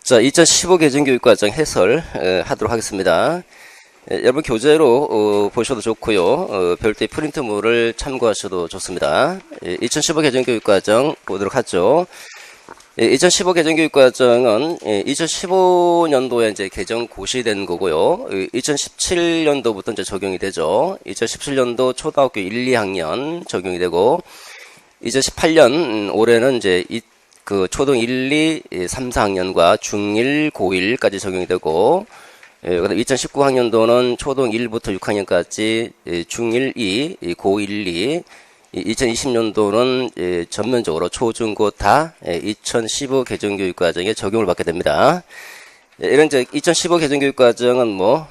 자, 2015 개정교육과정 해설 하도록 하겠습니다. 여러분 교재로 보셔도 좋고요. 별도의 프린트물을 참고하셔도 좋습니다. 2015 개정교육과정 보도록 하죠. 2015 개정교육과정은 2015년도에 이제 개정 고시된 거고요. 2017년도부터 이제 적용이 되죠. 2017년도 초등학교 1, 2학년 적용이 되고 2018년 올해는 이제 그 초등 1, 2, 3, 4학년과 중1, 고1까지 적용이 되고, 그다음 2019학년도는 초등 1부터 6학년까지 중1, 2, 고1, 2, 2020년도는 전면적으로 초중 고 다 2015 개정교육과정에 적용을 받게 됩니다. 이런 이제 2015 개정교육과정은 뭐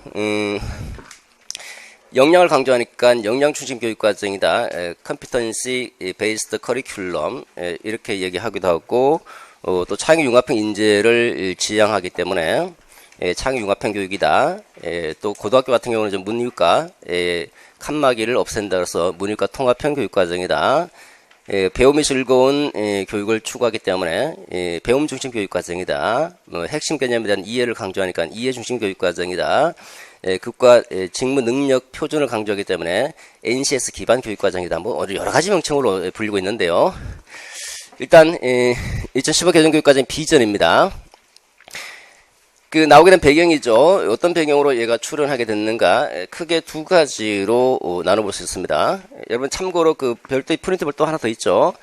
역량을 강조하니까 역량 중심 교육과정이다. Competency Based Curriculum 이렇게 얘기하기도 하고 또 창의 융합형 인재를 지향하기 때문에 창의 융합형 교육이다. 또 고등학교 같은 경우는 좀 문이과 칸막이를 없앤다 그래서 문이과 통합형 교육과정이다. 배움이 즐거운 교육을 추구하기 때문에 배움 중심 교육과정이다. 핵심 개념에 대한 이해를 강조하니까 이해 중심 교육과정이다. 급과 직무 능력 표준을 강조하기 때문에 NCS 기반 교육과정이다. 뭐 여러 가지 명칭으로 불리고 있는데요. 일단 2015 개정교육과정 비전입니다. 그 나오게 된 배경이죠. 어떤 배경으로 얘가 출연하게 됐는가? 크게 두 가지로 나눠볼 수 있습니다. 여러분 참고로 그 별도의 프린트물 또 하나 더 있죠.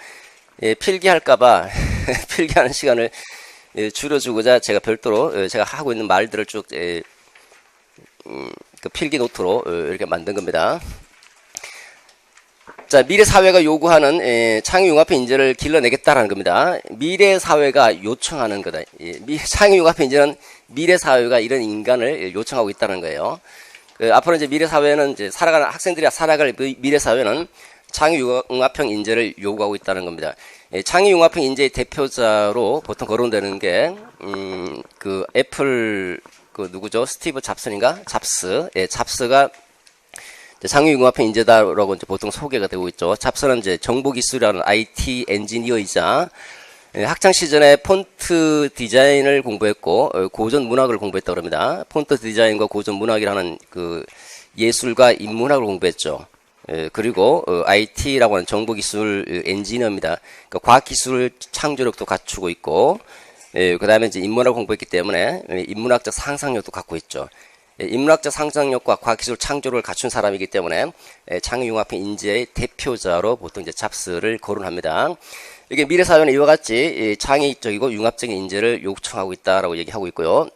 필기할까봐 필기하는 시간을 줄여주고자 제가 별도로 제가 하고 있는 말들을 쭉 그 필기 노트로 이렇게 만든 겁니다. 자, 미래 사회가 요구하는 창의융합형 인재를 길러내겠다라는 겁니다. 미래 사회가 요청하는 거다. 창의융합형 인재는 미래 사회가 이런 인간을 요청하고 있다는 거예요. 앞으로 이제 미래 사회는 이제 살아가는 학생들이 살아갈 미래 사회는 창의융합형 인재를 요구하고 있다는 겁니다. 창의융합형 인재의 대표자로 보통 거론되는 게 그 애플 그 누구죠? 스티브 잡슨인가? 잡스가 창의융합형 인재다라고 이제 보통 소개가 되고 있죠. 잡스는 이제 정보기술이라는 IT 엔지니어이자 학창 시절에 폰트 디자인을 공부했고 고전 문학을 공부했다고 합니다. 폰트 디자인과 고전 문학이라는 그 예술과 인문학을 공부했죠. 그리고 IT라고 하는 정보기술 엔지니어입니다. 그러니까 과학기술 창조력도 갖추고 있고 그 다음에 이제 인문학을 공부했기 때문에 인문학적 상상력도 갖고 있죠. 인문학적 상상력과 과학기술 창조를 갖춘 사람이기 때문에 창의융합형 인재의 대표자로 보통 이제 잡스를 거론합니다. 이게 미래사회는 이와 같이 창의적이고 융합적인 인재를 요청하고 있다라고 얘기하고 있고요.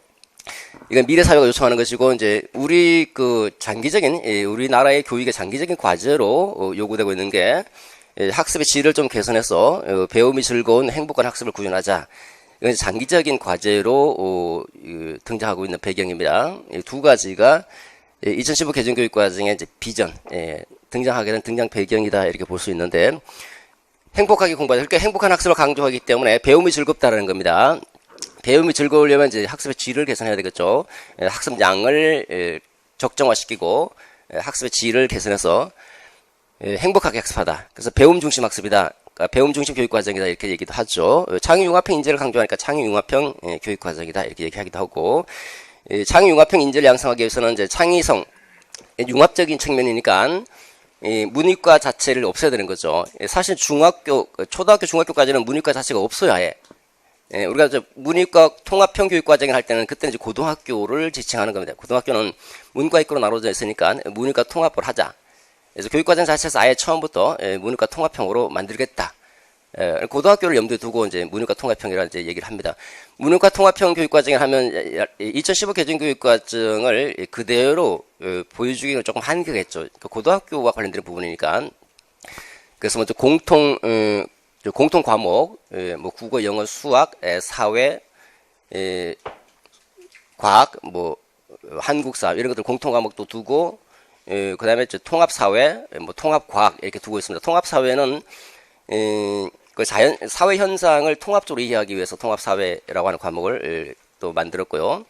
이건 미래사회가 요청하는 것이고, 이제 우리 그 장기적인 우리나라의 교육의 장기적인 과제로 요구되고 있는 게 학습의 질을 좀 개선해서 배움이 즐거운 행복한 학습을 구현하자. 이건 장기적인 과제로 등장하고 있는 배경입니다. 두 가지가 2015 개정교육과정의 이제 비전 등장하게 된 등장 배경이다 이렇게 볼 수 있는데, 행복하게 공부하자. 그러니까 행복한 학습을 강조하기 때문에 배움이 즐겁다라는 겁니다. 배움이 즐거우려면 이제 학습의 질을 개선해야 되겠죠. 학습 양을 적정화시키고 학습의 질을 개선해서 행복하게 학습하다. 그래서 배움 중심 학습이다. 그러니까 배움 중심 교육과정이다 이렇게 얘기도 하죠. 창의융합형 인재를 강조하니까 창의융합형 교육과정이다 이렇게 얘기하기도 하고, 창의융합형 인재를 양성하기 위해서는 이제 창의성, 융합적인 측면이니까 문이과 자체를 없애야 되는 거죠. 사실 초등학교, 중학교까지는 문이과 자체가 없어야 해. 우리가 이제 문이과 통합형 교육과정을 할 때는 그때는 이제 고등학교를 지칭하는 겁니다. 고등학교는 문과 이과로 나눠져 있으니까 문이과 통합을 하자. 그래서 교육과정 자체에서 아예 처음부터 문이과 통합형으로 만들겠다. 고등학교를 염두에 두고 이제 문이과 통합형이라는 이제 얘기를 합니다. 문이과 통합형 교육과정을 하면 2015 개정교육과정을 그대로 보여주기는 조금 한계겠죠. 그러니까 고등학교와 관련된 부분이니까. 그래서 먼저 공통 과목, 뭐 국어, 영어, 수학, 사회, 과학, 뭐 한국사 이런 것들 공통 과목도 두고, 그 다음에 통합사회, 뭐 통합과학 이렇게 두고 있습니다. 통합사회는 그 사회 현상을 통합적으로 이해하기 위해서 통합사회라고 하는 과목을 또 만들었고요.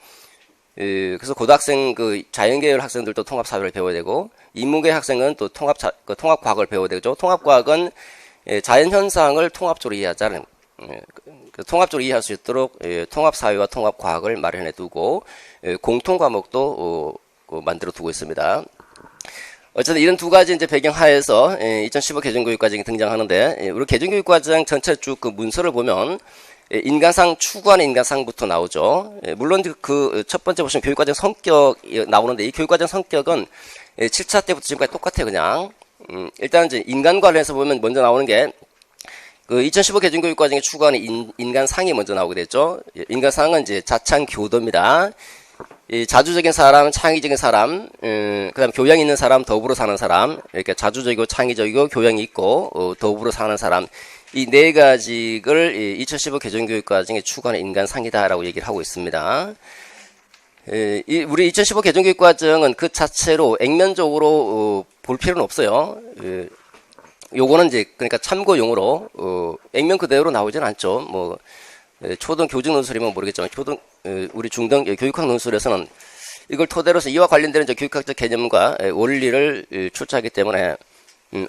그래서 고등학생 그 자연계열 학생들도 통합사회를 배워야 되고, 인문계 학생은 또 그 통합과학을 배워야 되죠. 통합과학은 자연 현상을 통합적으로 이해하자는 통합적으로 이해할 수 있도록 통합사회와 통합과학을 마련해 두고 공통과목도 만들어 두고 있습니다. 어쨌든 이런 두 가지 이제 배경 하에서 2015 개정교육과정이 등장하는데, 우리 개정교육과정 전체 쭉 그 문서를 보면 인간상 추구하는 인간상부터 나오죠. 물론 그 첫 번째 보시면 교육과정 성격 나오는데, 이 교육과정 성격은 7차 때부터 지금까지 똑같아요. 그냥 일단 이제 인간 관련해서 보면 먼저 나오는 게 그 2015 개정교육과정에 추구하는 인간상이 먼저 나오게 됐죠. 인간상은 이제 자창 교도입니다. 자주적인 사람, 창의적인 사람, 그다음 교양이 있는 사람, 더불어 사는 사람, 이렇게 자주적이고 창의적이고 교양이 있고 더불어 사는 사람, 이 네 가지를 2015 개정교육과정에 추구하는 인간상이다라고 얘기를 하고 있습니다. 우리 2015 개정교육과정은 그 자체로 액면적으로 볼 필요는 없어요. 요거는 이제 그러니까 참고용으로 액면 그대로 나오지는 않죠. 뭐 초등 교직 논술이면 모르겠지만 우리 중등 교육학 논술에서는 이걸 토대로서 이와 관련되는 이제 교육학적 개념과 원리를 출제하기 때문에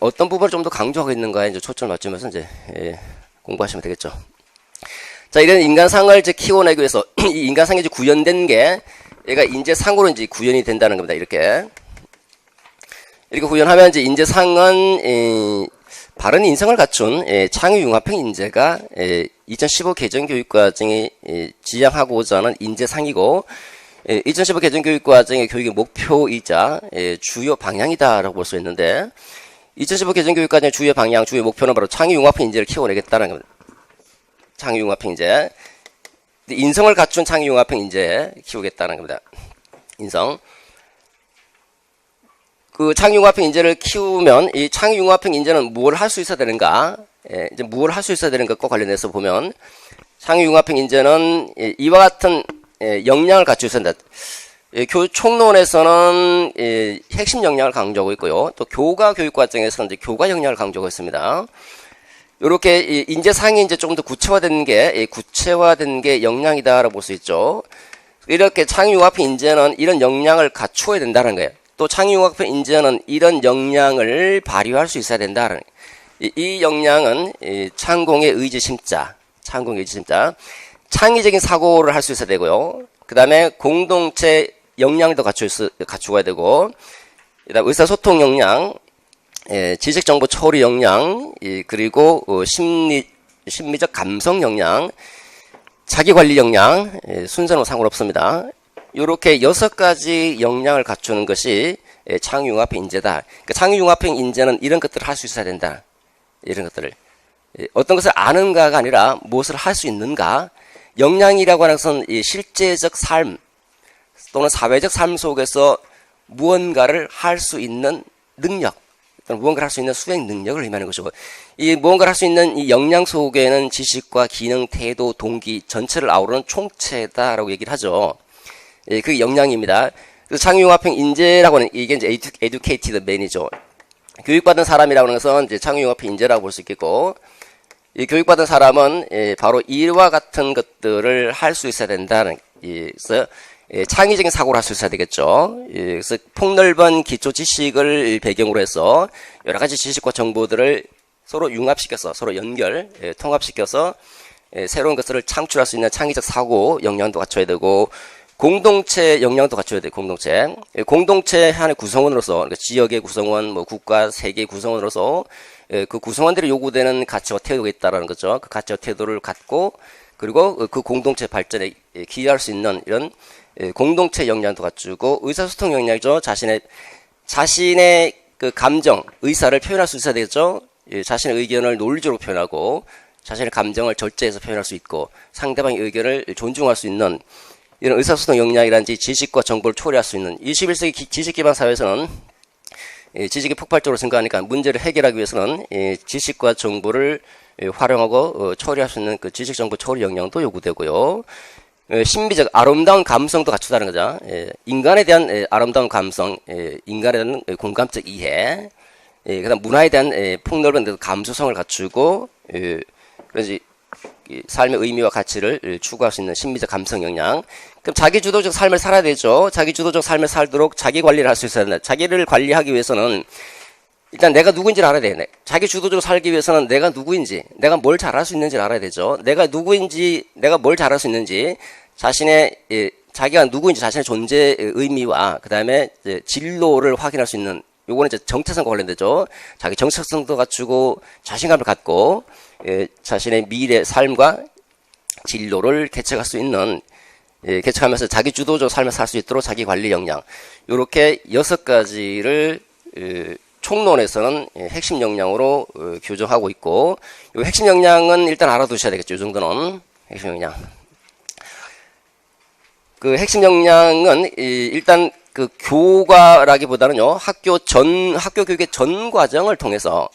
어떤 부분을 좀 더 강조하고 있는가에 이제 초점을 맞추면서 이제 공부하시면 되겠죠. 자, 이런 인간상을 이제 키워내기 위해서 이 인간상이 이제 구현된 게 얘가 인재상으로 이제 구현이 된다는 겁니다. 이렇게 구현하면 이제 인재상은 바른 인성을 갖춘 창의융합형 인재가 2015 개정교육과정이 지향하고자 하는 인재상이고, 2015 개정교육과정의 교육의 목표이자 주요 방향이다라고 볼 수 있는데, 2015 개정교육과정의 주요 방향, 주요 목표는 바로 창의융합형 인재를 키워내겠다는 겁니다. 창의융합형 인재, 인성을 갖춘 창의융합형 인재 키우겠다는 겁니다. 인성. 그 창의융합형 인재를 키우면 이 창의융합형 인재는 무엇을 할 수 있어야 되는가? 이제 무엇을 할 수 있어야 되는 것과 관련해서 보면 창의융합형 인재는 이와 같은 역량을 갖추고 있어야 된다. 총론에서는 핵심 역량을 강조하고 있고요. 또 교과 교육과정에서는 이제 교과 역량을 강조하고 있습니다. 이렇게 인재상이 이제 조금 더 구체화된 게 역량이다라고 볼 수 있죠. 이렇게 창의융합형 인재는 이런 역량을 갖추어야 된다는 거예요. 또 창의융합형 인재는 이런 역량을 발휘할 수 있어야 된다는 이 역량은 창공의 의지심자, 창의적인 사고를 할 수 있어야 되고요. 그 다음에 공동체 역량도 갖추어야 되고, 그다음 의사소통 역량, 지식정보 처리 역량, 그리고 심리적 감성 역량, 자기관리 역량, 순서는 상관없습니다. 이렇게 6가지 역량을 갖추는 것이 창의융합형 인재다. 그러니까 창의융합형 인재는 이런 것들을 할 수 있어야 된다. 이런 것들을. 어떤 것을 아는가가 아니라 무엇을 할 수 있는가. 역량이라고 하는 것은 실제적 삶 또는 사회적 삶 속에서 무언가를 할 수 있는 능력, 또는 무언가를 할 수 있는 수행 능력을 의미하는 것이고, 이 무언가를 할 수 있는 이 역량 속에는 지식과 기능, 태도, 동기 전체를 아우르는 총체다라고 얘기를 하죠. 그게 역량입니다. 그래서 창의융합형 인재라고 하는 이게 이제 educated man이죠. 교육받은 사람이라고 하는 것은 이제 창의융합형 인재라고 볼 수 있겠고, 이 교육받은 사람은 바로 이와 같은 것들을 할 수 있어야 된다는, 그래서 창의적인 사고를 할 수 있어야 되겠죠. 그래서 폭넓은 기초 지식을 배경으로 해서 여러 가지 지식과 정보들을 서로 융합시켜서, 서로 통합시켜서 새로운 것들을 창출할 수 있는 창의적 사고 역량도 갖춰야 되고, 공동체 역량도 갖춰야 돼요. 공동체 하나의 구성원으로서, 그러니까 지역의 구성원, 뭐 국가, 세계의 구성원으로서 그 구성원들이 요구되는 가치와 태도가 있다라는 거죠. 그 가치와 태도를 갖고, 그리고 그 공동체 발전에 기여할 수 있는 이런 공동체 역량도 갖추고, 의사소통 역량이죠. 자신의 그 감정, 의사를 표현할 수 있어야 되겠죠. 자신의 의견을 논리적으로 표현하고, 자신의 감정을 절제해서 표현할 수 있고, 상대방의 의견을 존중할 수 있는 이런 의사소통 역량이란지 지식과 정보를 초래할 수 있는 21세기 지식기반 사회에서는 지식이 폭발적으로 증가하니까 문제를 해결하기 위해서는 지식과 정보를 활용하고 처리할 수 있는 그 지식정보 처리 역량도 요구되고요. 신비적 아름다운 감성도 갖추다는 거죠. 인간에 대한 아름다운 감성, 인간에 대한 공감적 이해, 그다음 문화에 대한 폭넓은 감수성을 갖추고, 그래서 삶의 의미와 가치를 추구할 수 있는 신비적 감성 역량. 그럼 자기 주도적 삶을 살아야 되죠. 자기 주도적 삶을 살도록 자기 관리를 할 수 있어야 된다. 자기를 관리하기 위해서는 일단 내가 누구인지를 알아야 돼. 자기 주도적으로 살기 위해서는 내가 누구인지, 내가 뭘 잘할 수 있는지를 알아야 되죠. 내가 누구인지, 내가 뭘 잘할 수 있는지, 자신의 자기가 누구인지 자신의 존재의 의미와 그 다음에 진로를 확인할 수 있는, 요거는 이제 정체성과 관련되죠. 자기 정체성도 갖추고 자신감을 갖고 자신의 미래 삶과 진로를 개척할 수 있는, 개척하면서 자기 주도적으로 삶을 살 수 있도록 자기 관리 역량, 요렇게 6가지를 총론에서는 핵심 역량으로 규정하고 있고, 요 핵심 역량은 일단 알아두셔야 되겠죠. 이 정도는 핵심 역량. 그 핵심 역량은 일단 그 교과라기보다는요, 학교 교육의 전 과정을 통해서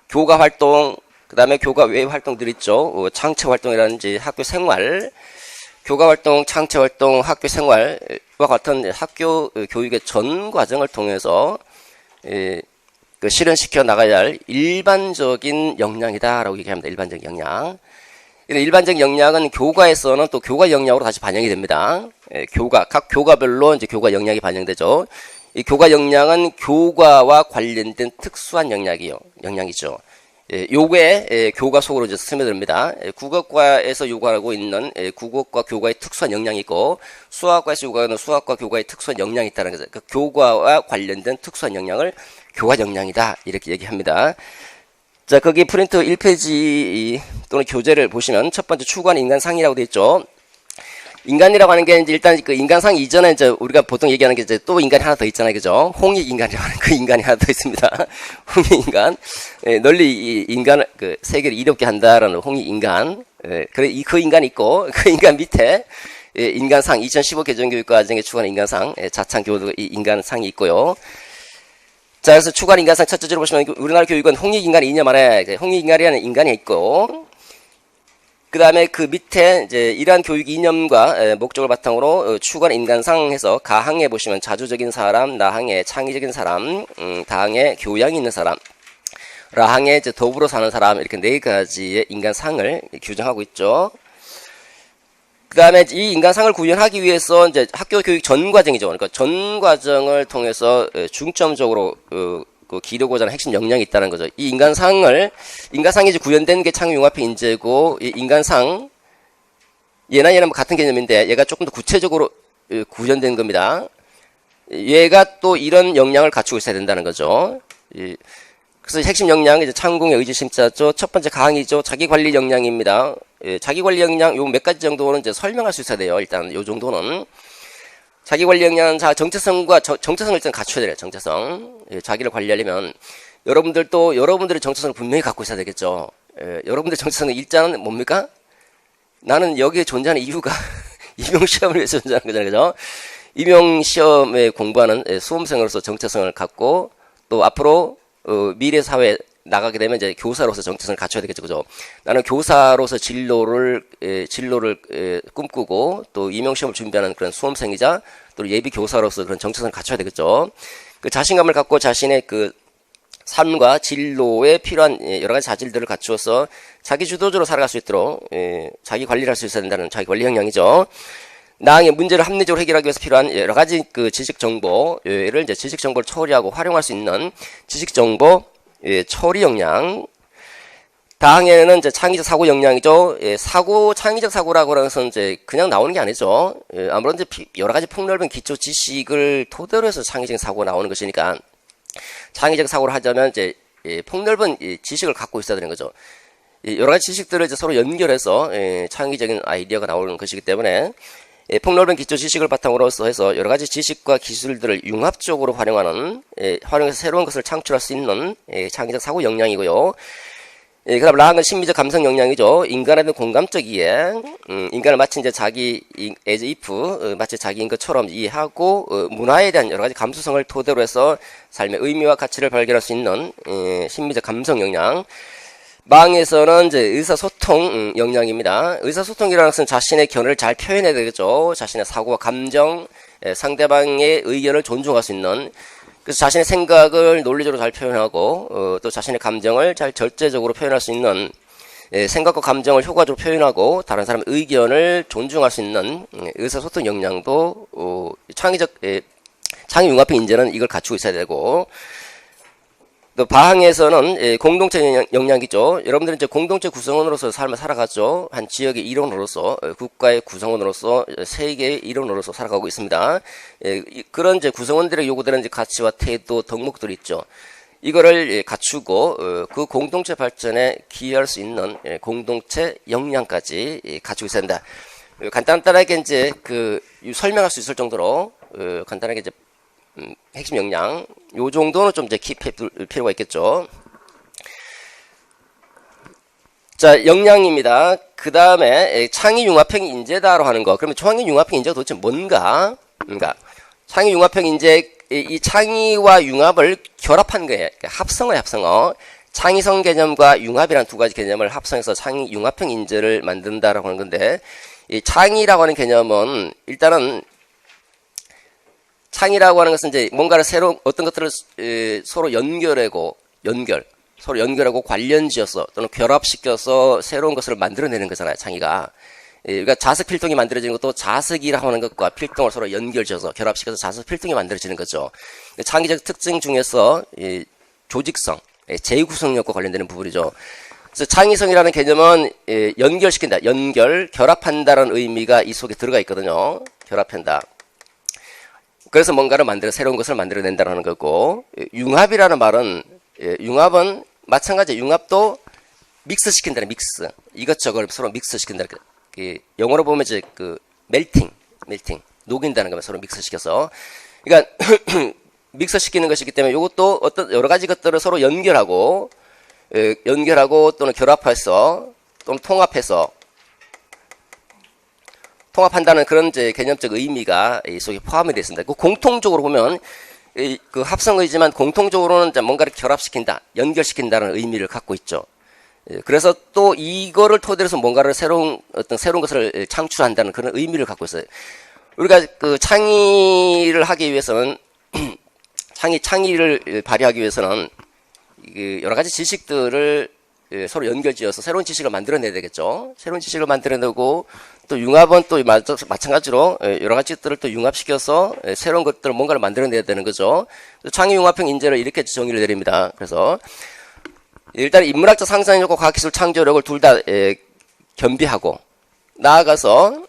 교과 활동, 그 다음에 교과 외 활동들 있죠. 창체 활동이라든지 학교 생활, 교과 활동, 창체 활동, 학교 생활과 같은 학교 교육의 전 과정을 통해서 그 실현시켜 나가야 할 일반적인 역량이다라고 얘기합니다. 일반적인 역량. 일반적인 역량은 교과에서는 또 교과 역량으로 다시 반영이 됩니다. 각 교과별로 이제 교과 역량이 반영되죠. 이 교과 역량은 교과와 관련된 특수한 역량이죠. 요게 교과 속으로 이제 스며듭니다. 국어과에서 요구하고 있는 국어과 교과의 특수한 역량이 있고, 수학과에서 요구하는 수학과 교과의 특수한 역량이 있다는 거죠. 그 교과와 관련된 특수한 역량을 교과 역량이다, 이렇게 얘기합니다. 자, 거기 프린트 1페이지 또는 교재를 보시면 첫 번째 추구한 인간상이라고 되어 있죠. 인간이라고 하는 게 이제 일단 그 인간상 이전에 이제 우리가 보통 얘기하는 게 이제 또 인간이 하나 더 있잖아요. 그죠? 홍익인간이라고 하는 그 인간이 하나 더 있습니다. 홍익인간. 널리 이 인간을, 그 세계를 이롭게 한다라는 홍익인간. 그 인간이 있고, 그 인간 밑에 인간상, 2015 개정교육과정에 추구하는 인간상, 자창교도 이 인간상이 있고요. 자, 그래서 추구한 인간상 첫 번째로 보시면 우리나라 교육은 홍익인간의 이념 안에 홍익인간이라는 인간이 있고, 그 다음에 그 밑에 이제 이러한 교육 이념과 목적을 바탕으로 추구한 인간상 해서 가항에 보시면 자주적인 사람, 나항에 창의적인 사람, 다항에 교양이 있는 사람, 라항에 이제 더불어 사는 사람, 이렇게 4가지의 인간상을 규정하고 있죠. 그 다음에 이 인간상을 구현하기 위해서 이제 학교 교육 전 과정이죠. 그러니까 전 과정을 통해서 중점적으로 기르고자 하는 핵심 역량이 있다는 거죠. 이 인간상이 이제 구현된 게 창의융합의 인재고, 이 인간상, 얘나 뭐 같은 개념인데, 얘가 조금 더 구체적으로 구현된 겁니다. 얘가 또 이런 역량을 갖추고 있어야 된다는 거죠. 그래서 핵심 역량은 이제 창공의 의지심자죠. 첫 번째 가항이죠. 자기관리 역량입니다. 자기관리 역량, 요 몇 가지 정도는 이제 설명할 수 있어야 돼요. 일단, 요 정도는. 자기관리 역량은 정체성을 일단 갖춰야 돼요. 정체성. 자기를 관리하려면 여러분들의 정체성을 분명히 갖고 있어야 되겠죠. 여러분들의 정체성은 일자는 뭡니까? 나는 여기에 존재하는 이유가 임용시험을 위해서 존재하는 거잖아요. 그죠? 임용시험에 공부하는 수험생으로서 정체성을 갖고, 또 앞으로 미래 사회에 나가게 되면 이제 교사로서 정체성을 갖춰야 되겠죠. 그죠? 나는 교사로서 진로를 꿈꾸고, 또 임용시험을 준비하는 그런 수험생이자 또 예비 교사로서 그런 정체성을 갖춰야 되겠죠. 그 자신감을 갖고 자신의 그 삶과 진로에 필요한 여러 가지 자질들을 갖추어서 자기 주도적으로 살아갈 수 있도록 자기 관리를 할 수 있어야 된다는 자기 관리 역량이죠. 나의 문제를 합리적으로 해결하기 위해서 필요한 여러 가지 그 지식 정보를 이제 지식 정보를 처리하고 활용할 수 있는 지식 정보 처리 역량. 다항에는 이제 창의적 사고 역량이죠. 창의적 사고라고 하는 것은 이제 그냥 나오는 게 아니죠. 아무래도 이제 여러 가지 폭넓은 기초 지식을 토대로 해서 창의적 사고가 나오는 것이니까, 창의적 사고를 하자면 이제 폭넓은 지식을 갖고 있어야 되는 거죠. 여러 가지 지식들을 이제 서로 연결해서 창의적인 아이디어가 나오는 것이기 때문에, 폭넓은 기초 지식을 바탕으로 해서 여러 가지 지식과 기술들을 융합적으로 활용해서 새로운 것을 창출할 수 있는 창의적 사고 역량이고요. 그 다음 라항은 심미적 감성 역량이죠. 인간에 대한 공감적 이해, 인간을 마치 이제 자기 as if 마치 자기인 것처럼 이해하고 문화에 대한 여러 가지 감수성을 토대로 해서 삶의 의미와 가치를 발견할 수 있는 심미적 감성 역량. 망에서는 이제 의사소통 역량입니다. 의사소통이라는 것은 자신의 견해를 잘 표현해야 되겠죠. 자신의 사고와 감정, 상대방의 의견을 존중할 수 있는, 그래서 자신의 생각을 논리적으로 잘 표현하고 또 자신의 감정을 잘 절제적으로 표현할 수 있는, 생각과 감정을 효과적으로 표현하고 다른 사람의 의견을 존중할 수 있는 의사소통 역량도 창의융합의 인재는 이걸 갖추고 있어야 되고, 또 바항에서는 공동체 역량이죠. 여러분들은 이제 공동체 구성원으로서 삶을 살아가죠. 한 지역의 일원으로서, 국가의 구성원으로서, 세계의 일원으로서 살아가고 있습니다. 그런 이제 구성원들의 요구되는 이제 가치와 태도, 덕목들이 있죠. 이거를 갖추고 그 공동체 발전에 기여할 수 있는 공동체 역량까지 갖추고 있어야 된다. 간단하게 이제 설명할 수 있을 정도로 간단하게 이제 핵심 역량 요 정도는 좀 이제 킵해둘 필요가 있겠죠. 자, 역량입니다. 그 다음에 창의융합형 인재다라고 하는 거. 그러면 창의융합형 인재가 도대체 뭔가? 그러니까 창의융합형 인재, 이 창의와 융합을 결합한 거예요. 합성어, 합성어. 창의성 개념과 융합이라는 두 가지 개념을 합성해서 창의융합형 인재를 만든다라고 하는 건데, 이 창의라고 하는 개념은 일단은 창의라고 하는 것은 이제 뭔가를 새로 어떤 것들을 서로 서로 연결하고 관련지어서 또는 결합시켜서 새로운 것을 만들어내는 거잖아요. 창의가. 그러니까 자석 필통이 만들어지는 것도 자석이라고 하는 것과 필통을 서로 연결지어서 결합시켜서 자석 필통이 만들어지는 거죠. 창의적 특징 중에서 조직성, 재구성력과 관련되는 부분이죠. 그래서 창의성이라는 개념은 연결시킨다, 결합한다라는 의미가 이 속에 들어가 있거든요. 결합한다. 그래서 뭔가를 새로운 것을 만들어낸다는 거고, 융합이라는 말은, 융합은 마찬가지, 융합도 믹스시킨다는 믹스. 이것저것 서로 믹스시킨다는 영어로 보면 이제 멜팅, 녹인다는 거면 서로 믹스시켜서. 그러니까, 믹스시키는 것이기 때문에 이것도 어떤 여러 가지 것들을 서로 연결하고 또는 결합해서 또는 통합한다는 그런 이제 개념적 의미가 이 속에 포함이 되어 있습니다. 공통적으로 보면 합성의지만 공통적으로는 이제 뭔가를 결합시킨다, 연결시킨다는 의미를 갖고 있죠. 그래서 또 이거를 토대로 해서 뭔가를 새로운 것을 창출한다는 그런 의미를 갖고 있어요. 우리가 창의를 하기 위해서는 창의를 발휘하기 위해서는 여러 가지 지식들을 서로 연결지어서 새로운 지식을 만들어내야 되겠죠. 새로운 지식을 만들어내고 또 융합은 또 마찬가지로 여러 가지 것들을 또 융합시켜서 새로운 것들을 뭔가를 만들어내야 되는 거죠. 창의융합형 인재를 이렇게 정의를 내립니다. 그래서 일단 인문학적 상상력과 과학기술 창조력을 둘 다 겸비하고 나아가서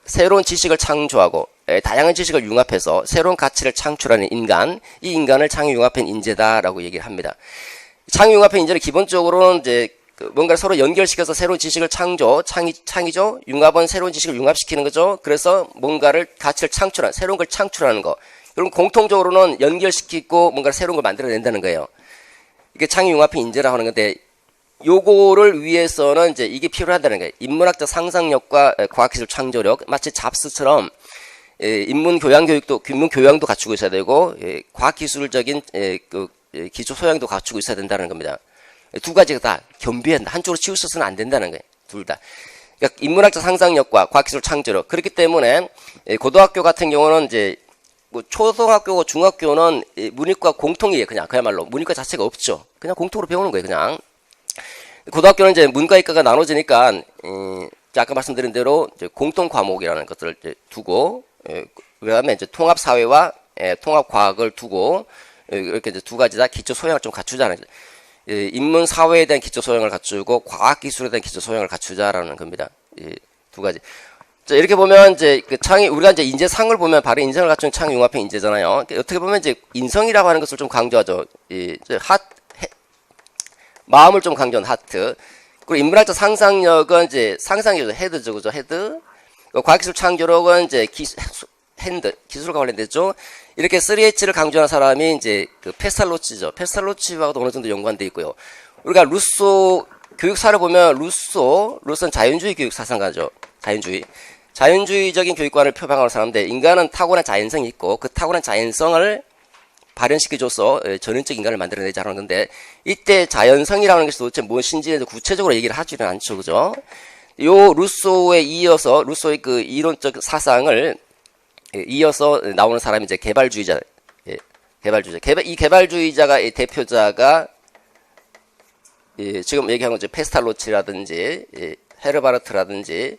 새로운 지식을 창조하고 다양한 지식을 융합해서 새로운 가치를 창출하는 인간, 이 인간을 창의융합형 인재다라고 얘기를 합니다. 창의융합형 인재는 기본적으로는 이제 뭔가를 서로 연결시켜서 새로운 지식을 창의죠. 융합은 새로운 지식을 융합시키는 거죠. 그래서 뭔가를 가치를 새로운 걸 창출하는 거. 그럼 공통적으로는 연결시키고 뭔가를 새로운 걸 만들어낸다는 거예요. 이게 창의융합형 인재라고 하는 건데, 요거를 위해서는 이제 이게 필요하다는 거예요. 인문학적 상상력과 과학기술 창조력, 마치 잡스처럼 인문 교양도 갖추고 있어야 되고, 과학기술적인 기초 소양도 갖추고 있어야 된다는 겁니다. 두 가지가 다 겸비한다. 한쪽으로 치우쳐서는 안 된다는 거예요. 둘 다. 그러니까 인문학적 상상력과 과학기술 창조력. 그렇기 때문에 고등학교 같은 경우는 이제 초등학교고 중학교는 문이과 공통이에요. 그야말로 문이과 자체가 없죠. 그냥 공통으로 배우는 거예요. 그냥. 고등학교는 이제 문과 이과가 나눠지니까 아까 말씀드린 대로 이제 공통 과목이라는 것들을 이제 두고 그다음에 이제 통합 사회와 통합 과학을 두고 이렇게 이제 두 가지 다 기초 소양을 좀 갖추자는 인문 사회에 대한 기초 소양을 갖추고 과학 기술에 대한 기초 소양을 갖추자라는 겁니다. 두 가지. 자, 이렇게 보면 이제 우리가 이제 인재상을 보면 바로 인성을 갖춘 창의융합형 인재잖아요. 어떻게 보면 이제 인성이라고 하는 것을 좀 강조하죠. 마음을 좀 강조한 하트. 그리고 인문학적 상상력은 이제 상상력이죠. 헤드죠. 그죠? 헤드. 과학기술 창조력은 이제 기술과 관련됐죠. 이렇게 3H를 강조하는 사람이 이제 페스탈로치죠. 페스탈로치와도 어느 정도 연관되어 있고요. 우리가 루소 교육사를 보면 루소는 자연주의 교육 사상가죠. 자연주의적인 교육관을 표방하는 사람인데, 인간은 타고난 자연성이 있고 그 타고난 자연성을 발현시켜줘서 전인적 인간을 만들어내자는 건데, 이때 자연성이라는 것이 도대체 무엇인지 구체적으로 얘기를 하지는 않죠. 그죠? 요 루소에 이어서 루소의 그 이론적 사상을 이어서 나오는 사람이 이제 개발주의자. 이 개발주의자가 대표자가 지금 얘기한 거죠. 페스탈로치라든지 헤르바르트라든지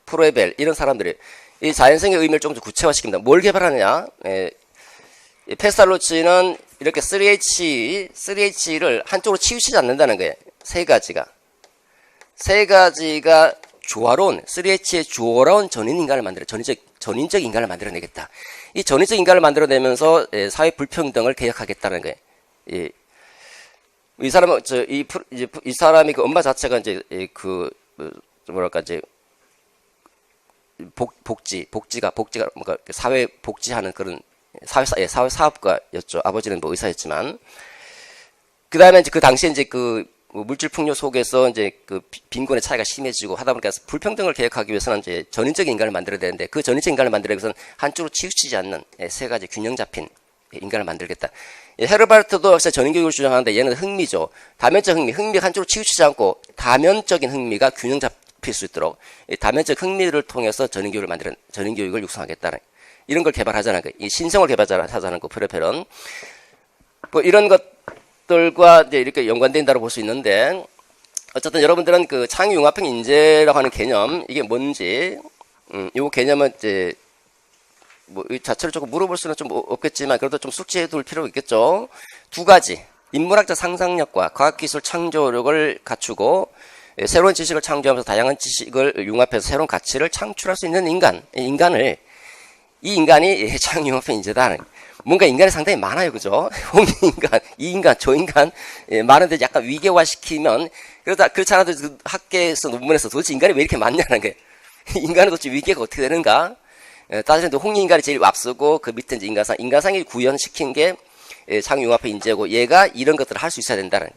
프로에벨 이런 사람들이 이 자연성의 의미를 조금 더 구체화시킵니다. 뭘 개발하느냐? 페스탈로치는 이렇게 3H를 한쪽으로 치우치지 않는다는 거예요. 세 가지가 조화로운 3H의 조화로운 전인적 인간을 만들어내겠다. 이 전인적 인간을 만들어내면서 사회 불평등을 개혁하겠다는 거예요. 예. 이 사람은 이 사람이 그 엄마 자체가 이제 뭐랄까 이제 복지가 뭔가 사회 복지하는 그런 사회 사업가였죠. 아버지는 뭐 의사였지만 그 다음에 이제 그 당시에 이제 그 물질 풍요 속에서 이제 그 빈곤의 차이가 심해지고 하다 보니까 불평등을 개혁하기 위해서는 이제 전인적인 인간을 만들어야 되는데 그 전인적 인간을 만들기 위해서는 한쪽으로 치우치지 않는 세 가지 균형 잡힌 인간을 만들겠다. 헤르바르트도 역시 전인교육을 주장하는데 얘는 흥미죠. 다면적 흥미가 한쪽으로 치우치지 않고 다면적인 흥미가 균형 잡힐 수 있도록 다면적 흥미를 통해서 전인교육을 육성하겠다는 이런 걸 개발하자는 거예요. 이 신성을 개발하자는 거 프레펠은 뭐 이런 것들과 이제 이렇게 연관된다고 볼 수 있는데 어쨌든 여러분들은 그 창의융합형 인재라고 하는 개념 이게 뭔지 이 개념은 이제 뭐 이 자체를 조금 물어볼 수는 좀 없겠지만 그래도 좀 숙지해 둘 필요가 있겠죠. 두 가지 인문학적 상상력과 과학기술 창조력을 갖추고 새로운 지식을 창조하면서 다양한 지식을 융합해서 새로운 가치를 창출할 수 있는 이 인간이 창의융합형 인재다. 뭔가 인간이 상당히 많아요, 그죠? 홍인간, 이 인간, 저 인간 많은데 약간 위계화시키면 그렇지 않아도 그 학계에서 논문에서 도대체 인간이 왜 이렇게 많냐는 게 인간은 도대체 위계가 어떻게 되는가? 따지는데 홍인간이 제일 앞서고 그 밑에 이제 인간상이 구현시킨 게 창의융합형 인재고 얘가 이런 것들을 할 수 있어야 된다는.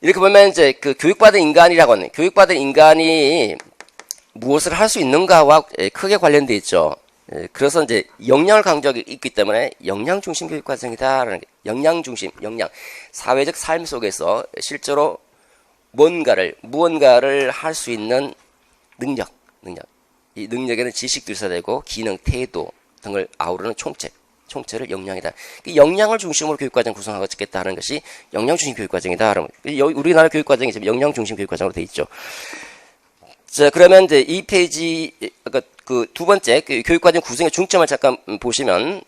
이렇게 보면 이제 그 교육받은 인간이 무엇을 할 수 있는가와 크게 관련되어 있죠. 그래서 이제 역량을 강조하고 있기 때문에 역량 중심 교육 과정이다라는 게 역량 중심, 사회적 삶 속에서 실제로 무언가를 할 수 있는 능력. 이 능력에는 지식도 있어야 되고 기능, 태도 등을 아우르는 총체를 역량이다. 역량을 중심으로 교육과정 구성하고 있겠다는 것이 역량 중심 교육과정이다. 우리나라 교육과정이 지금 역량 중심 교육과정으로 되어 있죠. 자, 그러면 이제 이 페이지, 그 두 번째, 그 교육과정 구성의 중점을 잠깐 보시면,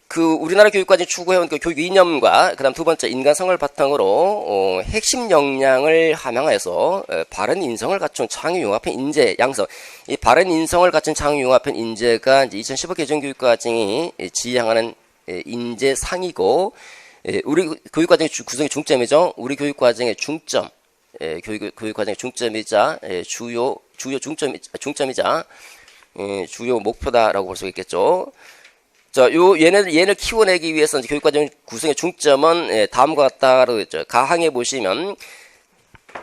그 우리나라 교육과정이 추구해온 그 교육 이념과, 그 다음 두 번째, 인간성을 바탕으로, 핵심 역량을 함양하여서, 바른 인성을 갖춘 창의융합형 인재 양성. 이 바른 인성을 갖춘 창의융합형 인재가 이제 2015 개정교육과정이 지향하는 인재상이고, 우리 교육과정의 구성의 중점이죠. 우리 교육과정의 중점. 교육과정의 중점이자 주요 중점이자 주요 목표다라고 볼 수 있겠죠. 자, 얘를 키워내기 위해서 교육과정 구성의 중점은 다음과 같다라고 했죠. 가항에 보시면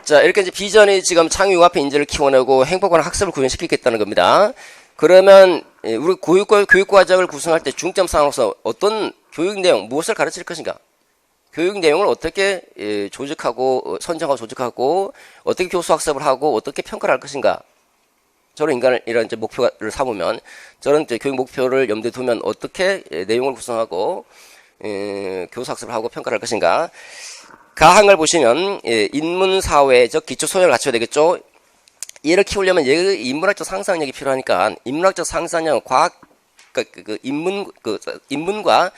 자 이렇게 이제 비전이 지금 창의융합형 인재를 키워내고 행복한 학습을 구현시키겠다는 겁니다. 그러면 우리 교육과정을 구성할 때 중점 사항으로서 어떤 교육 내용 무엇을 가르칠 것인가? 교육 내용을 어떻게 선정하고 조직하고 어떻게 교수학습을 하고 어떻게 평가를 할 것인가. 저런 이런 이제 목표를 삼으면 저런 이제 교육 목표를 염두에 두면 어떻게 내용을 구성하고 교수학습을 하고 평가를 할 것인가. 가항을 보시면 인문사회적 기초 소양을 갖춰야 되겠죠. 얘를 키우려면 얘의 인문학적 상상력이 필요하니까 인문학적 상상력은 인문과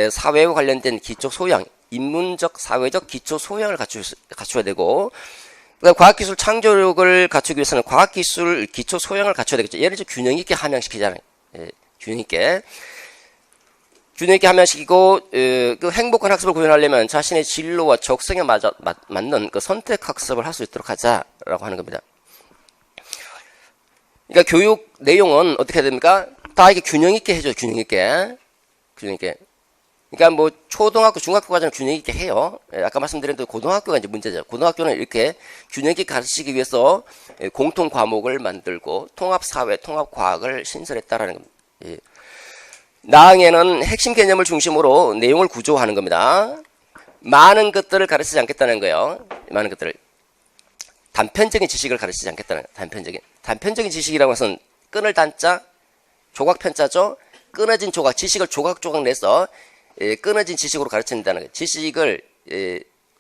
사회와 관련된 기초 소양 인문적 사회적 기초 소양을 갖춰야 되고 그다음 과학기술 창조력을 갖추기 위해서는 과학기술 기초 소양을 갖춰야 되겠죠. 얘를 좀 균형 있게 함양시키잖아요. 균형 있게 함양시키고 그 행복한 학습을 구현하려면 자신의 진로와 적성에 맞는 그 선택 학습을 할 수 있도록 하자라고 하는 겁니다. 그러니까 교육 내용은 어떻게 해야 됩니까? 다 이게 균형 있게 해줘요. 균형 있게. 그러니까 뭐 초등학교, 중학교 과정을 균형 있게 해요. 아까 말씀드린 대로 고등학교가 이제 문제죠. 고등학교는 이렇게 균형 있게 가르치기 위해서 공통 과목을 만들고 통합 사회, 통합 과학을 신설했다라는 겁니다. 나항에는 핵심 개념을 중심으로 내용을 구조화하는 겁니다. 많은 것들을 가르치지 않겠다는 거예요. 많은 것들을 단편적인 지식을 가르치지 않겠다는 거예요. 단편적인 지식이라고 해서는 끊을 단자, 조각 편자죠. 끊어진 조각, 지식을 조각조각 내서 끊어진 지식으로 가르친다는 거예요. 지식을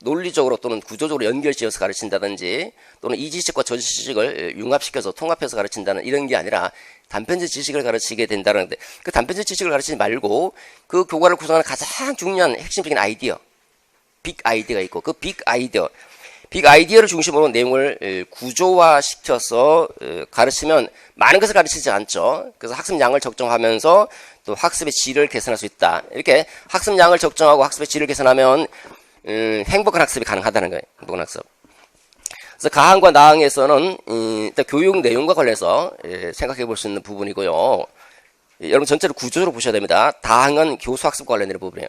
논리적으로 또는 구조적으로 연결지어서 가르친다든지 또는 이 지식과 저 지식을 융합시켜서 통합해서 가르친다는 이런 게 아니라 단편적 지식을 가르치게 된다는데 그 단편적 지식을 가르치지 말고 그 교과를 구성하는 가장 중요한 핵심적인 아이디어, 빅 아이디어가 있고 그 빅 아이디어를 중심으로 내용을 구조화시켜서 가르치면 많은 것을 가르치지 않죠. 그래서 학습량을 적정하면서 또 학습의 질을 개선할 수 있다. 이렇게 학습량을 적정하고 학습의 질을 개선하면 행복한 학습이 가능하다는 거예요. 행복한 학습. 그래서 가항과 나항에서는 일단 교육 내용과 관련해서 생각해 볼 수 있는 부분이고요. 여러분 전체를 구조로 보셔야 됩니다. 다항은 교수학습과 관련된 부분이에요.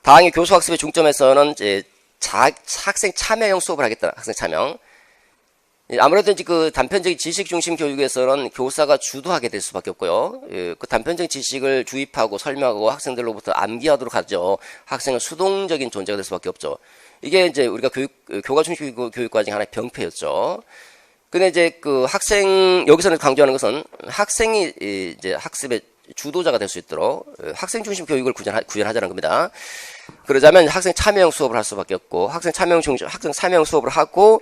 다항의 교수학습의 중점에서는 이제 학생 참여형 수업을 하겠다. 학생 참여. 아무래도 이제 그 단편적인 지식 중심 교육에서는 교사가 주도하게 될 수밖에 없고요. 그 단편적인 지식을 주입하고 설명하고 학생들로부터 암기하도록 하죠. 학생은 수동적인 존재가 될 수밖에 없죠. 이게 이제 우리가 교과 중심 교육 과정의 하나의 병폐였죠. 근데 이제 그 여기서는 강조하는 것은 학생이 이제 학습의 주도자가 될 수 있도록 학생 중심 교육을 구현하자는 겁니다. 그러자면 학생 참여형 수업을 할 수밖에 없고 학생 참여형 수업을 하고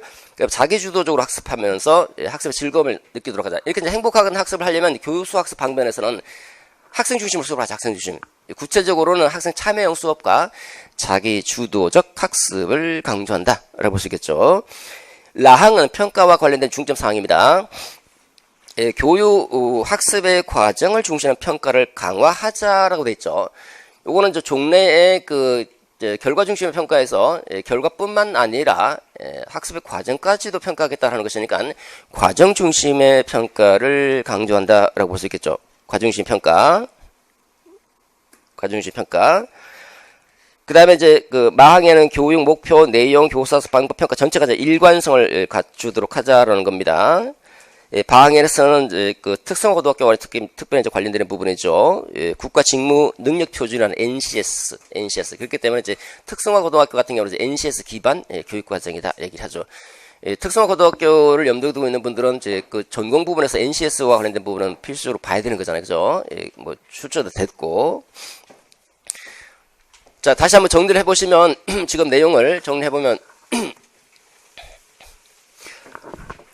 자기 주도적으로 학습하면서 학습의 즐거움을 느끼도록 하자. 이렇게 이제 행복한 학습을 하려면 교수 학습 방면에서는 학생 중심으로 수업을 하자. 학생 중심. 구체적으로는 학생 참여형 수업과 자기 주도적 학습을 강조한다라고 볼 수 있겠죠. 라항은 평가와 관련된 중점 사항입니다. 교육 학습의 과정을 중시하는 평가를 강화하자라고 돼 있죠. 요거는 저 종래의 결과 중심의 평가에서 결과뿐만 아니라 학습의 과정까지도 평가하겠다는 것이니까 과정 중심의 평가를 강조한다라고 볼 수 있겠죠. 과정 중심 평가. 그 다음에 이제 마항에는 교육 목표, 내용, 교사수 방법 평가 전체가 일관성을 갖추도록 하자라는 겁니다. 방항에서는 특성화고등학교와 특별히 이제 관련되는 부분이죠. 국가 직무 능력 표준이라는 NCS. 그렇기 때문에 이제 특성화고등학교 같은 경우는 NCS 기반 교육 과정이다 얘기를 하죠. 특성화고등학교를 염두에 두고 있는 분들은 이제 전공 부분에서 NCS와 관련된 부분은 필수적으로 봐야 되는 거잖아요, 그죠? 뭐 출제도 됐고. 자, 다시 한번 정리를 해보시면 지금 내용을 정리해보면.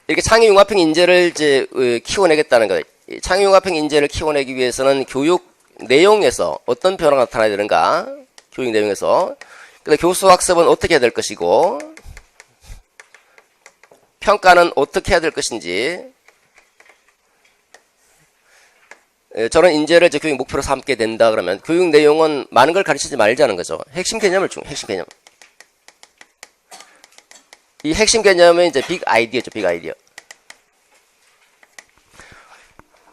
이렇게 창의융합형 인재를 이제 키워내겠다는 거예요. 창의융합형 인재를 키워내기 위해서는 교육 내용에서 어떤 변화가 나타나야 되는가? 교육 내용에서. 근데 교수 학습은 어떻게 해야 될 것이고, 평가는 어떻게 해야 될 것인지, 저런 인재를 이제 교육 목표로 삼게 된다 그러면 교육 내용은 많은 걸 가르치지 말자는 거죠. 핵심 개념. 이 핵심 개념은 이제 빅 아이디어죠, 빅 아이디어.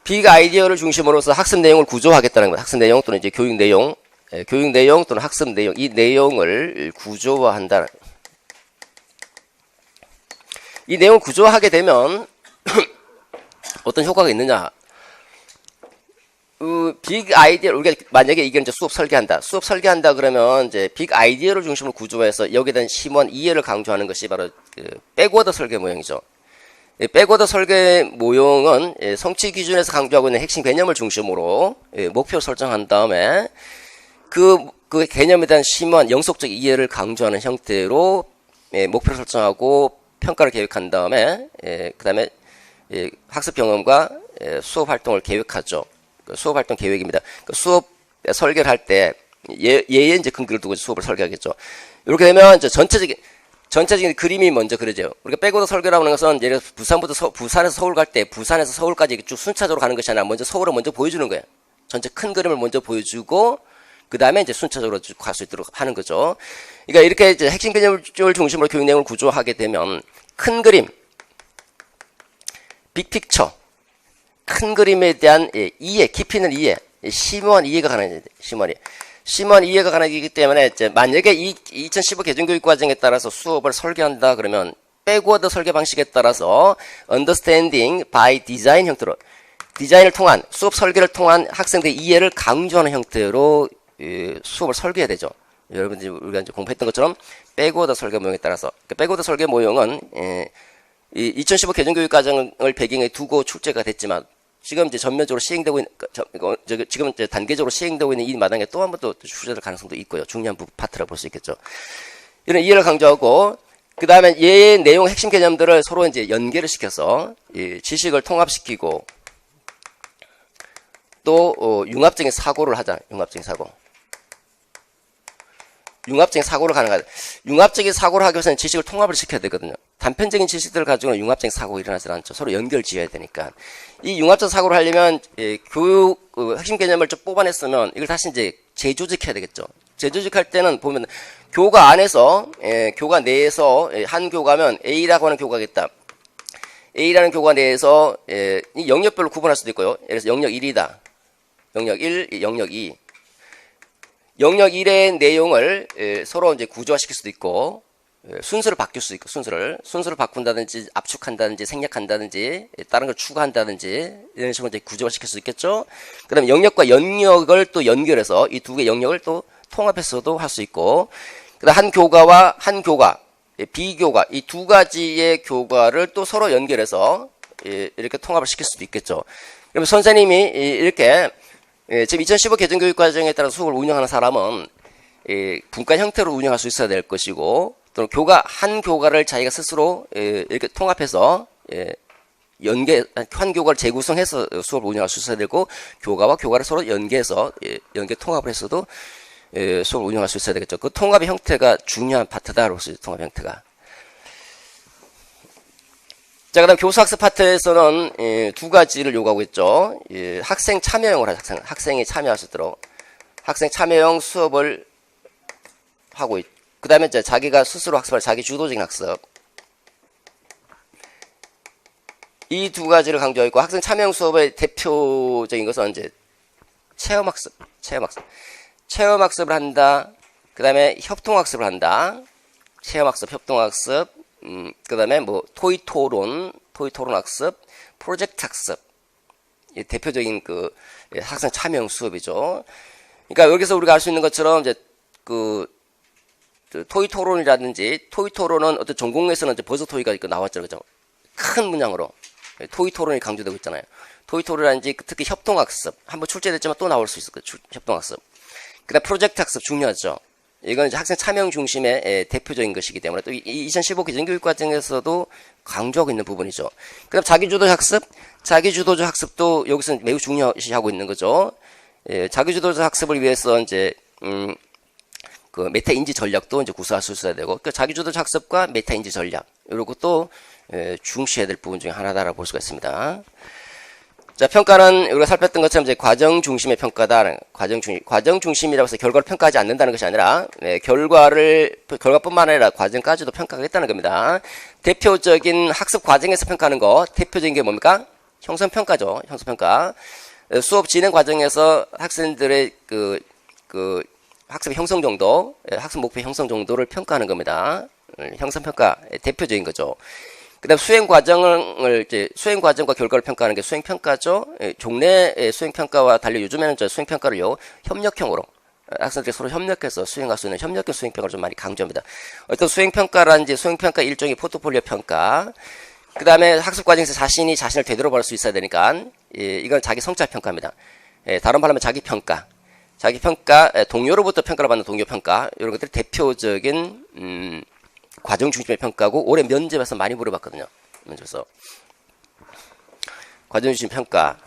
빅 아이디어를 중심으로서 학습 내용을 구조화하겠다는 거예요. 학습 내용 또는 이제 교육 내용 또는 학습 내용, 이 내용을 구조화한다. 이 내용을 구조화하게 되면 어떤 효과가 있느냐? 빅 아이디어, 우리가 만약에 이게 이제 수업 설계한다 그러면 이제 빅 아이디어를 중심으로 구조해서 여기에 대한 심원 이해를 강조하는 것이 바로 백워드 설계 모형이죠. 백워드 설계 모형은 성취 기준에서 강조하고 있는 핵심 개념을 중심으로 목표 설정한 다음에 그 개념에 대한 심원, 영속적 이해를 강조하는 형태로 목표를 설정하고 평가를 계획한 다음에 그 다음에 학습 경험과 수업 활동을 계획하죠. 수업 활동 계획입니다. 수업 설계를 할 때 얘에 이제 근거를 두고 수업을 설계하겠죠. 이렇게 되면 이제 전체적인 그림이 먼저 그려져요. 우리가 백워드 설계라고 하는 것은 예를 들어 부산에서 서울 갈 때 부산에서 서울까지 쭉 순차적으로 가는 것이 아니라 먼저 서울을 먼저 보여주는 거예요. 전체 큰 그림을 먼저 보여주고 그 다음에 이제 순차적으로 쭉 갈 수 있도록 하는 거죠. 그러니까 이렇게 이제 핵심 개념을 중심으로 교육 내용을 구조하게 되면 큰 그림, 빅픽처, 큰 그림에 대한 이해, 깊이 있는 이해, 심오한 이해가 가능해요. 심오한 이해가 가능하기 때문에 이제 만약에 2015 개정교육 과정에 따라서 수업을 설계한다 그러면 백워드 설계 방식에 따라서 understanding by design 형태로 디자인을 통한 수업 설계를 통한 학생들의 이해를 강조하는 형태로 수업을 설계해야 되죠. 여러분들이 우리가 이제 공부했던 것처럼 백워드 설계 모형에 따라서 백워드 설계 모형은 2015 개정교육 과정을 배경에 두고 출제가 됐지만 지금 이제 전면적으로 시행되고 있는, 지금 이제 단계적으로 시행되고 있는 이 마당에 또 한 번 또 출제될 가능성도 있고요. 중요한 파트라고 볼 수 있겠죠. 이런 이해를 강조하고, 그 다음에 얘의 내용 핵심 개념들을 서로 이제 연계를 시켜서 이 지식을 통합시키고 또 융합적인 사고를 하자. 융합적인 사고. 융합적인 사고를 가능하다. 융합적인 사고를 하기 위해서는 지식을 통합을 시켜야 되거든요. 단편적인 지식들을 가지고는 융합적인 사고가 일어나지 않죠. 서로 연결 지어야 되니까. 이 융합적 사고를 하려면 교육 핵심 개념을 좀 뽑아냈으면 이걸 다시 이제 재조직해야 되겠죠. 재조직할 때는 보면 교과 안에서 교과 내에서 한 교과면 A라고 하는 교과가 있다. A라는 교과 내에서 이 영역별로 구분할 수도 있고요. 예를 들어서 영역 1이다. 영역 1, 영역 2. 영역 1의 내용을 서로 이제 구조화시킬 수도 있고 순서를 바뀔 수 있고 순서를 바꾼다든지 압축한다든지 생략한다든지 다른 걸 추가한다든지 이런 식으로 이제 구조화시킬 수 있겠죠. 그다음에 영역과 영역을 또 연결해서 이 두 개 영역을 또 통합해서도 할 수 있고, 그다음 한 교과와 한 교과, 비교과 이 두 가지의 교과를 또 서로 연결해서 이렇게 통합을 시킬 수도 있겠죠. 그러면 선생님이 이렇게 지금 2015 개정교육과정에 따라 수업을 운영하는 사람은 분과 형태로 운영할 수 있어야 될 것이고, 또는 한 교과를 자기가 스스로 이렇게 통합해서 한 교과를 재구성해서 수업을 운영할 수 있어야 되고, 교과와 교과를 서로 연계해서 연계 통합을 해서도 수업을 운영할 수 있어야 되겠죠. 그 통합의 형태가 중요한 파트다라고 할 수 있어요. 통합 형태가. 자, 그 다음 교수학습 파트에서는 두 가지를 요구하고 있죠. 학생 참여형을 하죠. 학생이 참여할 수 있도록. 학생 참여형 수업을 하고 그 다음에 이제 자기가 스스로 학습할 자기 주도적인 학습. 이 두 가지를 강조하고 있고, 학생 참여형 수업의 대표적인 것은 이제 체험학습을 한다. 그 다음에 협동학습을 한다. 체험학습, 협동학습. 그 다음에 뭐 토의토론 학습, 프로젝트 학습. 대표적인 그 학생 참여형 수업이죠. 그러니까 여기서 우리가 알 수 있는 것처럼 이제 토의토론이라든지, 토의토론은 어떤 전공에서는 이제 버섯 토의가 나왔죠, 그죠? 큰 문양으로 토의토론이 강조되고 있잖아요. 토의토론이라든지 특히 협동학습 한번 출제됐지만 또 나올 수 있을 거예요. 협동학습. 그다음 프로젝트 학습 중요하죠. 이건 이제 학생 참여형 중심의 대표적인 것이기 때문에 또 2015 개정교육과정에서도 강조하고 있는 부분이죠. 그다음 자기주도적 학습도 여기서 매우 중요시하고 있는 거죠. 자기주도적 학습을 위해서 이제 그 메타 인지 전략도 이제 구사할 수 있어야 되고, 그 자기주도적 학습과 메타 인지 전략 이런 것도 중시해야 될 부분 중에 하나다라고 볼 수가 있습니다. 자, 평가는 우리가 살폈던 것처럼 이제 과정 중심의 평가다. 과정 중심이라고 해서 결과를 평가하지 않는다는 것이 아니라 결과뿐만 아니라 과정까지도 평가하겠다는 겁니다. 대표적인 학습 과정에서 평가하는 거, 대표적인 게 뭡니까? 형성평가죠. 형성평가. 수업 진행 과정에서 학생들의 학습 형성 정도, 학습 목표 형성 정도를 평가하는 겁니다. 형성평가 대표적인 거죠. 그다음 수행 과정과 결과를 평가하는 게 수행평가죠. 종래 수행평가와 달리 요즘에는 수행평가를요 협력형으로 학생들이 서로 협력해서 수행할 수 있는 협력형 수행평가를 좀 많이 강조합니다. 어떤 수행평가라든지 수행평가 일종의 포트폴리오 평가. 그 다음에 학습 과정에서 자신이 자신을 되돌아볼 수 있어야 되니까 이건 자기 성찰 평가입니다. 다른 말로 하면 자기 평가, 동료로부터 평가를 받는 동료 평가, 이런 것들이 대표적인 과정 중심의 평가고, 올해 면접에서 많이 물어봤거든요. 면접에서 과정 중심 평가.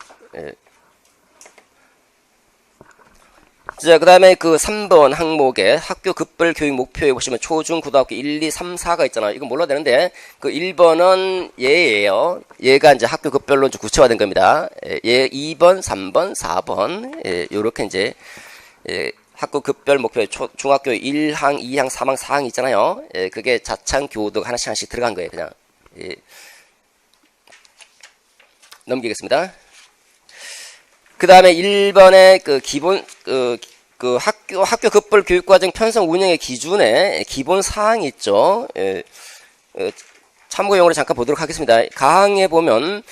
자, 그 다음에 그 3번 항목에 학교 급별 교육 목표에 보시면 초중 고등학교 1, 2, 3, 4가 있잖아요. 이거 몰라도 되는데, 그 1번은 얘예요. 얘가 이제 학교 급별로 이제 구체화된 겁니다. 얘 2번, 3번, 4번. 요렇게 이제, 학교 급별 목표에 중학교 1항, 2항, 3항, 4항 있잖아요. 그게 자창, 교독 하나씩 들어간 거예요. 그냥. 넘기겠습니다. 그 다음에 1번에 학교 급별 교육과정 편성 운영의 기준에 기본 사항이 있죠. 참고용으로 잠깐 보도록 하겠습니다. 가항에 보면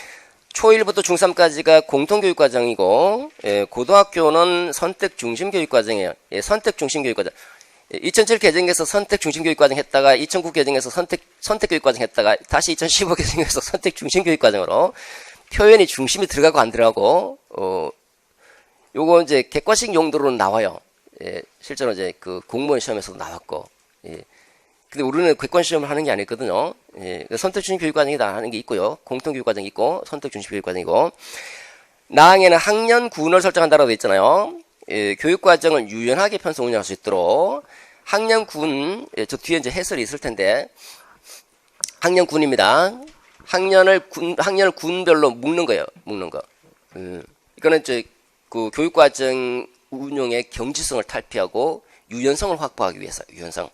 초1부터 중3까지가 공통교육과정이고, 고등학교는 선택중심교육과정이에요. 선택중심교육과정. 2007 개정에서 선택중심교육과정 했다가, 2009 개정에서 선택교육과정 했다가, 다시 2015 개정에서 선택중심교육과정으로 표현이 중심이 들어가고 안 들어가고, 요거 이제 객관식 용도로는 나와요. 실제로 이제 그 공무원 시험에서도 나왔고, 근데 우리는 객관 시험을 하는 게 아니거든요. 예, 선택 중심 교육 과정이다 하는 게 있고요. 공통 교육 과정이 있고 선택 중심 교육 과정이고 나항에는 학년 군을 설정한다라고 되어 있잖아요. 예, 교육 과정을 유연하게 편성 운영할 수 있도록 학년 군, 예, 저 뒤에 이제 해설이 있을 텐데 학년 군입니다. 학년을 군별로 묶는 거예요. 묶는 거. 이거는 이제 그 교육 과정 운용의 경지성을 탈피하고 유연성을 확보하기 위해서 유연성.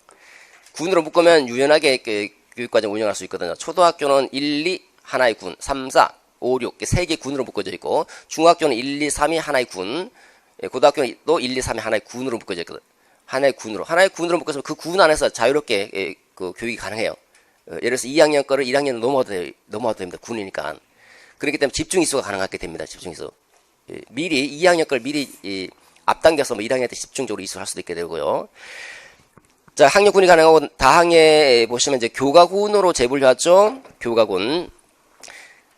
군으로 묶으면 유연하게 교육과정 운영할 수 있거든요. 초등학교는 1, 2 하나의 군, 3, 4, 5, 6 세 개 군으로 묶어져 있고 중학교는 1, 2, 3이 하나의 군, 고등학교는 또 1, 2, 3이 하나의 군으로 묶어져 있거든요. 하나의 군으로 묶어서 그 군 안에서 자유롭게 그 교육이 가능해요. 예를 들어서 2학년 거를 1학년 넘어도 됩니다. 군이니까. 그렇기 때문에 집중 이수가 가능하게 됩니다. 집중 이수. 미리 2학년 걸 미리 앞당겨서 뭐 1학년 때 집중적으로 이수할 수도 있게 되고요. 자, 학력군이 가능하고 다항에 보시면 이제 교과군으로 재분류하죠. 교과군.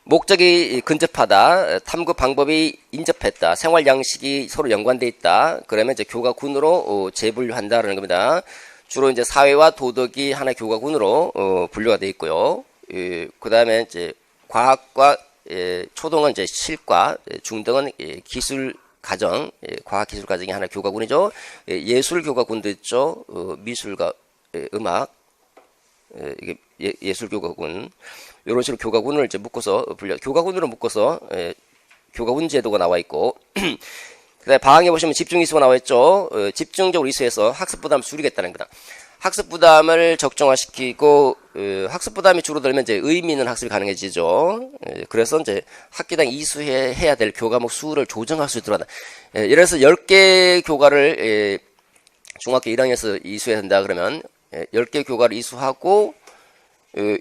목적이 근접하다, 탐구 방법이 인접했다, 생활 양식이 서로 연관돼 있다. 그러면 이제 교과군으로 재분류한다라는 겁니다. 주로 이제 사회와 도덕이 하나의 교과군으로 분류가 되어 있고요. 그다음에 이제 과학과 초등은 이제 실과, 중등은 기술 가정, 과학기술 과정이 하나의 교과군이죠. 예술 교과군도 있죠. 미술과 음악, 이게 예술 교과군. 이런 식으로 교과군을 이제 묶어서 교과군으로 묶어서 교과군 제도가 나와 있고, 그다음에 방항에 보시면 집중 이수가 나와 있죠. 집중적으로 이수해서 학습 부담을 줄이겠다는 거다. 학습 부담을 적정화시키고 학습 부담이 줄어들면 이제 의미 있는 학습이 가능해지죠. 그래서 이제 학기당 이수해야 될 교과목 수를 조정할 수 있도록 한다. 예를 들어서 10개 교과를 중학교 1학년에서 이수해야 한다 그러면 10개 교과를 이수하고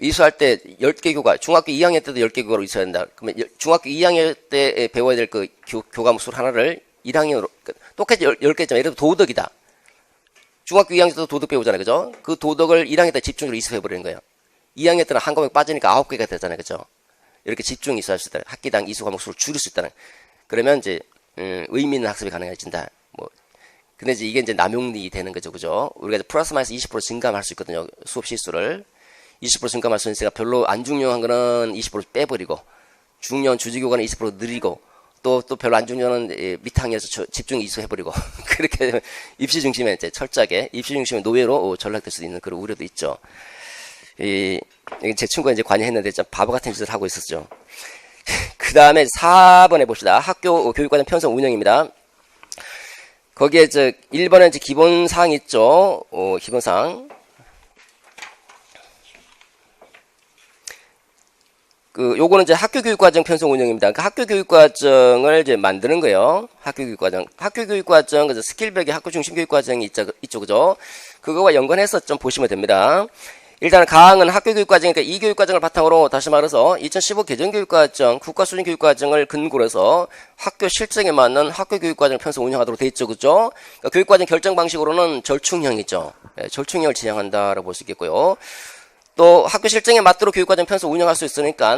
이수할 때 10개 교과, 중학교 2학년 때도 10개 교과로 이수해야 한다. 그러면 중학교 2학년 때 배워야 될 그 교과목 수 하나를 1학년으로 똑같이 10개잖아요. 예를 들어 도덕이다. 중학교 2학년 때도 도덕 배우잖아요. 그죠? 그 도덕을 1학년 때 집중적으로 이수해버리는 거예요. 2학년 때는 한 과목 빠지니까 9개가 되잖아요. 그죠? 이렇게 집중 이수할 수 있다. 학기당 이수 과목 수를 줄일 수 있다는. 그러면 이제, 의미 있는 학습이 가능해진다. 뭐. 근데 이제 이게 이제 남용이 되는 거죠. 그죠? 우리가 이제 플러스 마이너스 20% 증감할 수 있거든요. 수업 실수를. 20% 증감할 수 있으니까 별로 안 중요한 거는 20% 빼버리고, 중요한 주지교과는 20% 늘리고, 또 별로 안 중요한 밑학년에서 집중 이수해버리고 그렇게 되면 입시 중심에 이제 철저하게 입시 중심의 노예로 전락될 수도 있는 그런 우려도 있죠. 제 친구가 이제 관여했는데 좀 바보 같은 짓을 하고 있었죠. 그 다음에 4번에 봅시다. 학교 교육과정 편성 운영입니다. 거기에 1번에 이제 기본사항 있죠. 기본사항. 요거는 이제 학교 교육과정 편성 운영입니다. 그러니까 학교 교육과정을 이제 만드는 거예요. 학교 교육과정, 그래서 스킬백의 학교 중심 교육과정이 있죠, 그죠? 그거와 연관해서 좀 보시면 됩니다. 일단 가항은 학교 교육과정이니까 이 교육과정을 바탕으로 다시 말해서 2015 개정교육과정, 국가수준교육과정을 근거로 해서 학교 실정에 맞는 학교 교육과정을 편성 운영하도록 돼 있죠, 그죠? 그러니까 교육과정 결정 방식으로는 절충형이죠. 절충형을 지향한다라고 볼 수 있겠고요. 또 학교 실정에 맞도록 교육과정 편성 운영할 수 있으니까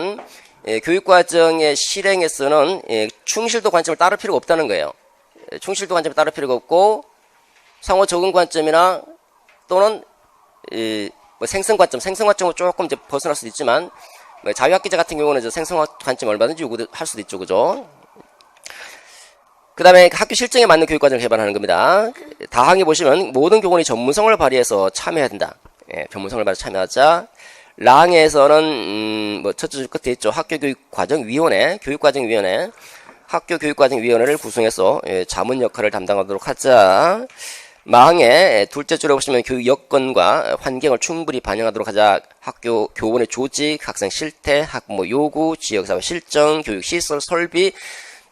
교육과정의 실행에서는 충실도 관점을 따를 필요가 없다는 거예요. 충실도 관점을 따를 필요가 없고 상호 적응 관점이나 또는 뭐 생성 관점으로 조금 이제 벗어날 수도 있지만 자유학기제 같은 경우는 이제 생성 관점 얼마든지 요구할 수도 있죠, 그죠? 그 다음에 학교 실정에 맞는 교육과정을 개발하는 겁니다. 다항에 보시면 모든 교원이 전문성을 발휘해서 참여해야 된다. 전문성을 발휘해서 참여하자. 랑에서는 뭐 첫째 줄 끝에 있죠. 학교교육과정위원회, 교육과정위원회, 학교교육과정위원회를 구성해서 자문 역할을 담당하도록 하자. 망에 둘째 줄에 보시면 교육 여건과 환경을 충분히 반영하도록 하자. 학교 교원의 조직, 학생 실태, 학부모 요구, 지역사회 실정, 교육시설 설비.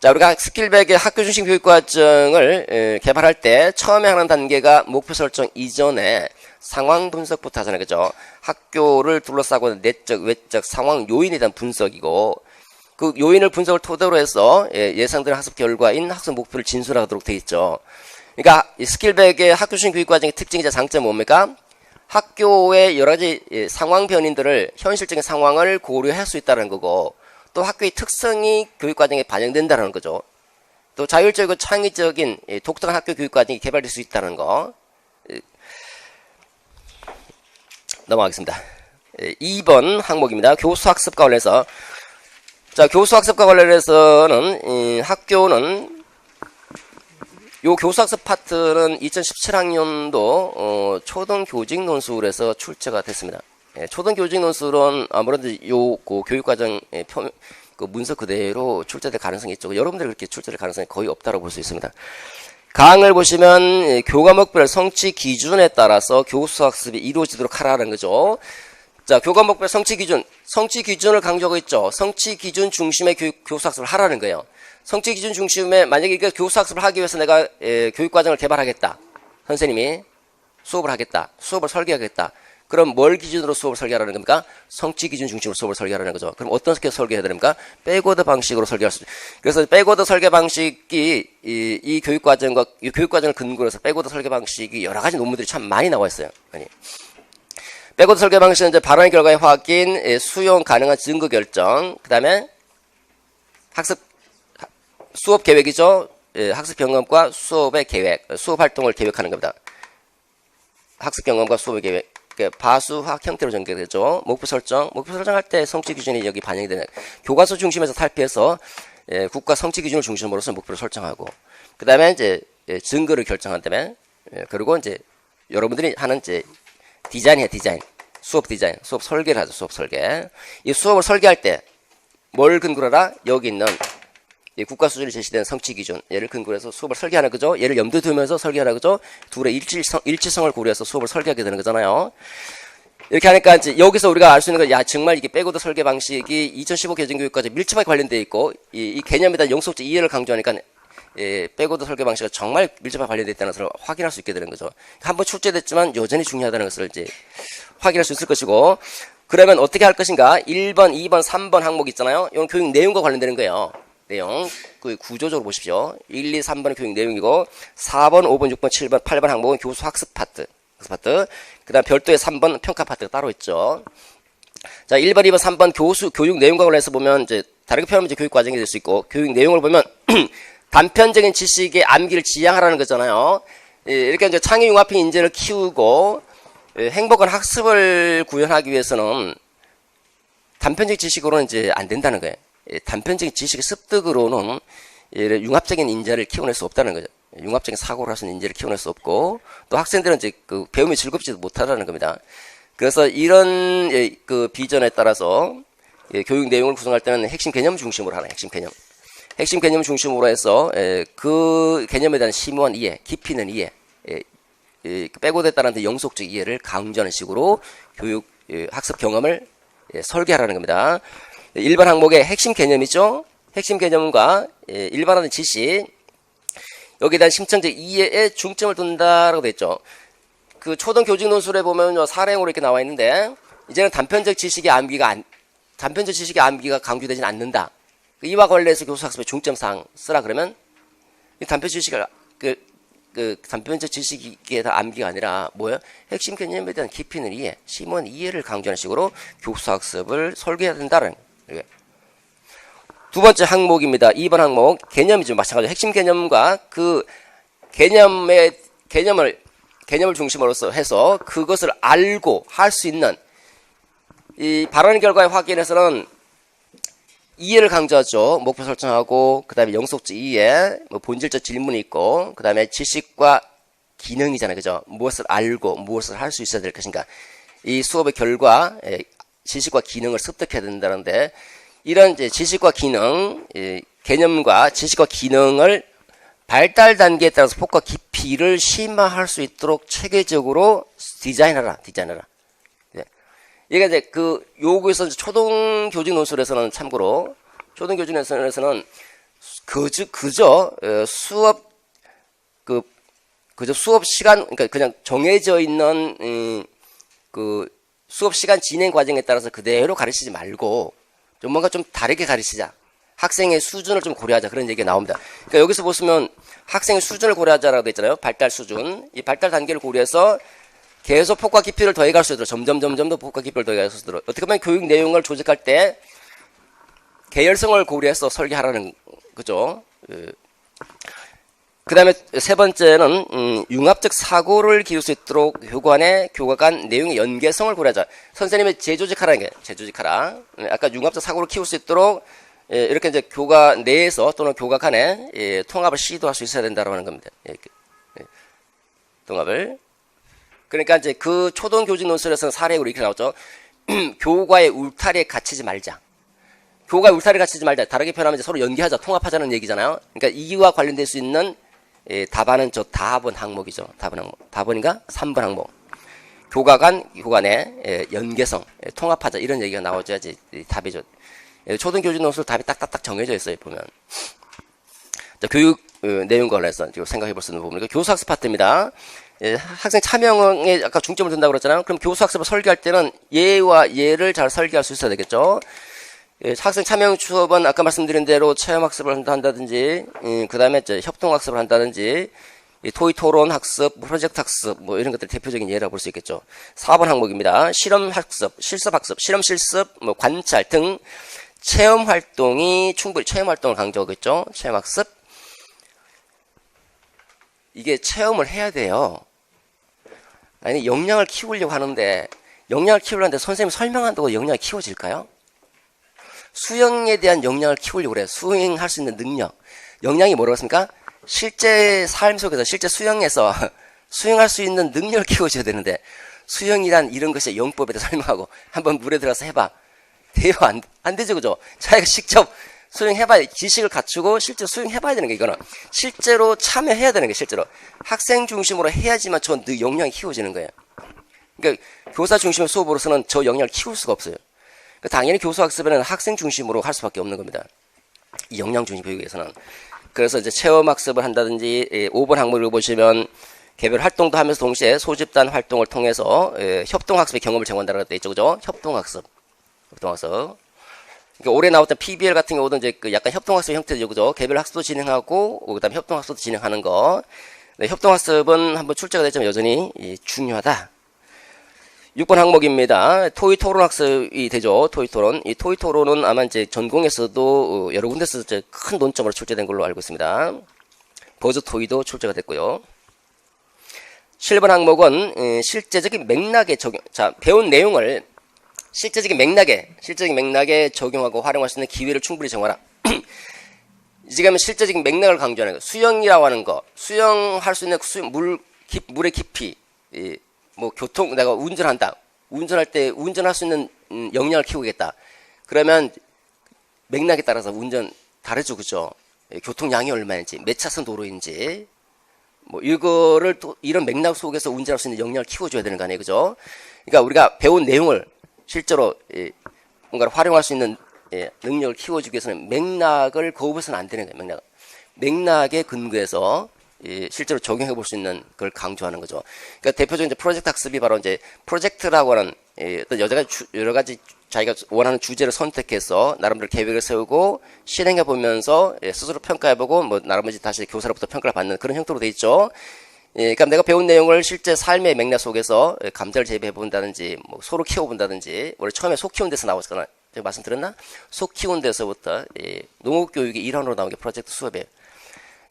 자, 우리가 스킬백의 학교 중심 교육과정을 개발할 때 처음에 하는 단계가 목표 설정 이전에 상황 분석부터 하잖아요. 그죠? 학교를 둘러싸고 내적, 외적 상황 요인에 대한 분석이고 그 요인을 분석을 토대로 해서 예상되는 학습 결과인 학습 목표를 진술하도록 되어 있죠. 그러니까 이 스킬백의 학교 중심 교육과정의 특징이자 장점은 뭡니까? 학교의 여러 가지 상황 변인들을 현실적인 상황을 고려할 수 있다는 거고 또 학교의 특성이 교육과정에 반영된다는 거죠. 또 자율적이고 창의적인 독특한 학교 교육과정이 개발될 수 있다는 거. 넘어가겠습니다. 2번 항목입니다. 교수학습과 관련해서. 자, 교수학습과 관련해서는, 학교는, 요 교수학습 파트는 2017학년도, 초등교직 논술에서 출제가 됐습니다. 초등교직 논술은 아무래도 그 교육과정 그 문서 그대로 출제될 가능성이 있죠. 여러분들 그렇게 출제될 가능성이 거의 없다고 볼 수 있습니다. 강을 보시면 교과목별 성취 기준에 따라서 교수학습이 이루어지도록 하라는 거죠. 자, 교과목별 성취 기준을 강조하고 있죠. 성취 기준 중심의 교수학습을 하라는 거예요. 성취 기준 중심에 만약에 교수학습을 하기 위해서 내가 교육과정을 개발하겠다. 선생님이 수업을 하겠다. 수업을 설계하겠다. 그럼 뭘 기준으로 수업을 설계하라는 겁니까? 성취 기준 중심으로 수업을 설계하라는 거죠. 그럼 어떻게 설계해야 됩니까? 백워드 방식으로 설계할 수. 그래서 백워드 설계 방식이 이 교육과정을 근거로 해서 백워드 설계 방식이 여러 가지 논문들이 참 많이 나와 있어요. 아니. 백워드 설계 방식은 이제 발언의 결과의 확인, 수용 가능한 증거 결정, 그다음에 수업 계획이죠. 학습 경험과 수업의 계획, 수업 활동을 계획하는 겁니다. 학습 경험과 수업의 계획. 바수학 형태로 전개되죠. 목표 설정할 때 성취 기준이 여기 반영이 되는 교과서 중심에서 탈피해서 국가 성취 기준을 중심으로서 목표를 설정하고 그 다음에 이제 증거를 결정한다면 그리고 이제 여러분들이 하는 이제 디자인, 수업 설계를 하죠. 수업 설계. 이 수업을 설계할 때 뭘 근거로 하라? 여기 있는 이 국가 수준이 제시된 성취 기준 얘를 근거로 해서 수업을 설계하는 거죠. 얘를 염두에 두면서 설계하는 거죠. 둘의 일치성을 고려해서 수업을 설계하게 되는 거잖아요. 이렇게 하니까 이제 여기서 우리가 알 수 있는 건 야 정말 이게 백워드 설계 방식이 2015 개정교육과정 밀접하게 관련되어 있고 이 개념에 대한 영속적 이해를 강조하니까 백워드 설계 방식이 정말 밀접하게 관련되어 있다는 것을 확인할 수 있게 되는 거죠. 한번 출제됐지만 여전히 중요하다는 것을 이제 확인할 수 있을 것이고 그러면 어떻게 할 것인가? 1번, 2번, 3번 항목 있잖아요. 이건 교육 내용과 관련되는 거예요. 내용 그 구조적으로 보십시오. 1, 2, 3번은 교육 내용이고 4번, 5번, 6번, 7번, 8번 항목은 교수 학습 파트. 그 다음 별도의 3번 평가 파트가 따로 있죠. 자, 1번, 2번, 3번 교육 내용과 관련해서 보면 이제 다르게 표현하면 이제 교육 과정이 될 수 있고 교육 내용을 보면 단편적인 지식의 암기를 지향하라는 거잖아요. 이렇게 이제 창의융합형 인재를 키우고 행복한 학습을 구현하기 위해서는 단편적 지식으로는 이제 안 된다는 거예요. 단편적인 지식의 습득으로는 융합적인 인재를 키워낼 수 없다는 거죠. 융합적인 사고를 할 수 있는 인재를 키워낼 수 없고 또 학생들은 이제 그 배움이 즐겁지도 못하다는 겁니다. 그래서 이런 그 비전에 따라서 교육 내용을 구성할 때는 핵심 개념 중심으로 하는 핵심 개념 중심으로 해서 그 개념에 대한 심오한 이해, 깊이 있는 이해, 백워드에 따른 영속적 이해를 강조하는 식으로 교육 학습 경험을 설계하라는 겁니다. 1번 항목의 핵심 개념이죠. 핵심 개념과 일반화된 지식 여기에 대한 심층적 이해에 중점을 둔다라고 되어 있죠. 그 초등 교직 논술에 보면 사례형으로 이렇게 나와 있는데 이제는 단편적 지식의 암기가 강조되지는 않는다. 이와 관련해서 교수 학습의 중점사항 쓰라 그러면 이 단편적 지식을 단편적 지식에 대한 암기가 아니라 뭐예요? 핵심 개념에 대한 깊이 있는 이해, 심오한 이해를 강조하는 식으로 교수 학습을 설계해야 된다는 거예요. 두 번째 항목입니다. 2번 항목 개념이죠. 마찬가지로 핵심 개념과 그 개념을 중심으로서 해서 그것을 알고 할 수 있는 이 발언 결과의 확인에서는 이해를 강조하죠. 목표 설정하고 그 다음에 영속적 이해, 본질적 질문이 있고 그 다음에 지식과 기능이잖아요. 그죠? 무엇을 알고 무엇을 할 수 있어야 될 것인가. 이 수업의 결과 지식과 기능을 습득해야 된다는데 이런 이제 지식과 기능, 개념과 지식과 기능을 발달 단계에 따라서 폭과 깊이를 심화할 수 있도록 체계적으로 디자인하라. 이게 이제 그 요구에서 초등 교직 논술에서는 참고로 초등 교직 논술에서는 그저 수업 시간 그러니까 그냥 정해져 있는 그 수업 시간 진행 과정에 따라서 그대로 가르치지 말고 좀 뭔가 좀 다르게 가르치자. 학생의 수준을 좀 고려하자. 그런 얘기가 나옵니다. 그러니까 여기서 보시면 학생의 수준을 고려하자라고 되어 있잖아요. 발달 수준. 이 발달 단계를 고려해서 계속 폭과 깊이를 더해갈 수 있도록 점점 더 폭과 깊이를 더해갈 수 있도록 어떻게 보면 교육 내용을 조직할 때 계열성을 고려해서 설계하라는 거죠. 그 다음에 세 번째는 융합적 사고를 기를 수 있도록 교과 간 내용의 연계성을 고려하자. 선생님의 재조직하라는 게 재조직하라. 아까 융합적 사고를 키울 수 있도록 이렇게 이제 교과 내에서 또는 교과 간에 통합을 시도할 수 있어야 된다고 하는 겁니다. 통합을. 그러니까 이제 그 초등 교직 논술에서는 사례로 이렇게 나왔죠. 교과의 울타리에 갇히지 말자. 교과의 울타리에 갇히지 말자. 다르게 표현하면 이제 서로 연계하자, 통합하자는 얘기잖아요. 그러니까 이와 관련될 수 있는 답안은 저 다번 항목이죠. 다번 항목. 다번인가? 3번 항목. 교과 내 연계성, 통합하자 이런 얘기가 나오줘야지 답이죠. 초등 교직 논술 답이 딱딱딱 정해져 있어요. 보면. 자, 교육 내용과 관련해서 생각해 볼 수 있는 부분이고 교수학습 파트입니다. 학생 참여에 아까 중점을 둔다고 그랬잖아요. 그럼 교수학습을 설계할 때는 예와 예를 잘 설계할 수 있어야 되겠죠. 학생 참여형 수업은 아까 말씀드린 대로 체험학습을 한다든지, 그 다음에 협동학습을 한다든지, 토의 토론 학습, 프로젝트 학습, 뭐 이런 것들 대표적인 예라고 볼 수 있겠죠. 4번 항목입니다. 실험학습, 실습학습, 실험실습, 뭐 관찰 등 체험 활동이 충분히 체험 활동을 강조하겠죠. 체험학습. 이게 체험을 해야 돼요. 아니, 역량을 키우려고 하는데, 역량을 키우려는데 선생님이 설명한다고 역량이 키워질까요? 수영에 대한 역량을 키우려고 그래요. 수행할 수 있는 능력. 역량이 뭐라고 했습니까? 실제 삶 속에서, 실제 수영에서 수영할 수 있는 능력을 키워줘야 되는데, 수영이란 이런 것이 영법에 대해 설명하고, 한번 물에 들어가서 해봐. 돼요? 안 되죠, 그죠? 자기가 직접 수영해봐야, 지식을 갖추고 실제 수영해봐야 되는 게 이거는. 실제로 참여해야 되는 게 실제로. 학생 중심으로 해야지만 저 역량이 키워지는 거예요. 그러니까 교사 중심의 수업으로서는 저 역량을 키울 수가 없어요. 당연히 교수학습에는 학생 중심으로 할 수밖에 없는 겁니다. 이 역량 중심 교육에서는. 그래서 이제 체험학습을 한다든지 5번 항목을 보시면 개별 활동도 하면서 동시에 소집단 활동을 통해서 협동학습의 경험을 제공한다고 돼 있죠. 그죠? 협동학습. 그러니까 올해 나왔던 PBL 같은 경우도 이제 그 약간 협동학습 형태죠. 그죠? 개별 학습도 진행하고 그다음에 협동학습도 진행하는 거. 네, 협동학습은 한번 출제가 됐지만 여전히 중요하다. 6번 항목입니다. 토의 토론 학습이 되죠. 토의 토론. 이 토의 토론은 아마 이제 전공에서도 여러 군데서 이제 큰 논점으로 출제된 걸로 알고 있습니다. 버즈 토의도 출제가 됐고요. 7번 항목은 실제적인 맥락에 적용. 자, 배운 내용을 실제적인 맥락에 적용하고 활용할 수 있는 기회를 충분히 정하라. 지금 실제적인 맥락을 강조하는 거. 수영이라고 하는 거. 수영할 수 있는 물의 깊이. 뭐 교통 내가 운전한다. 운전할 때 운전할 수 있는 역량을 키우겠다. 그러면 맥락에 따라서 운전 다르죠, 그죠? 교통량이 얼마인지, 몇 차선 도로인지, 뭐 이거를 또 이런 맥락 속에서 운전할 수 있는 역량을 키워줘야 되는 거 아니에요, 그죠? 그러니까 우리가 배운 내용을 실제로 뭔가를 활용할 수 있는 능력을 키워주기 위해서는 맥락을 거부해서는 안 되는 거예요. 맥락에 근거해서 실제로 적용해 볼 수 있는 걸 강조하는 거죠. 그러니까 대표적인 이제 프로젝트 학습이 바로 이제 프로젝트라고 하는 어떤 여러 가지 자기가 원하는 주제를 선택해서 나름대로 계획을 세우고 실행해 보면서 스스로 평가해 보고 뭐 나머지 다시 교사로부터 평가를 받는 그런 형태로 돼 있죠. 그러니까 내가 배운 내용을 실제 삶의 맥락 속에서 감자를 재배해 본다든지 뭐 소를 키워 본다든지 원래 처음에 소 키우는 데서 나왔잖아요. 제가 말씀드렸나? 소 키우는 데서부터 농업 교육의 일환으로 나온 게 프로젝트 수업이에요.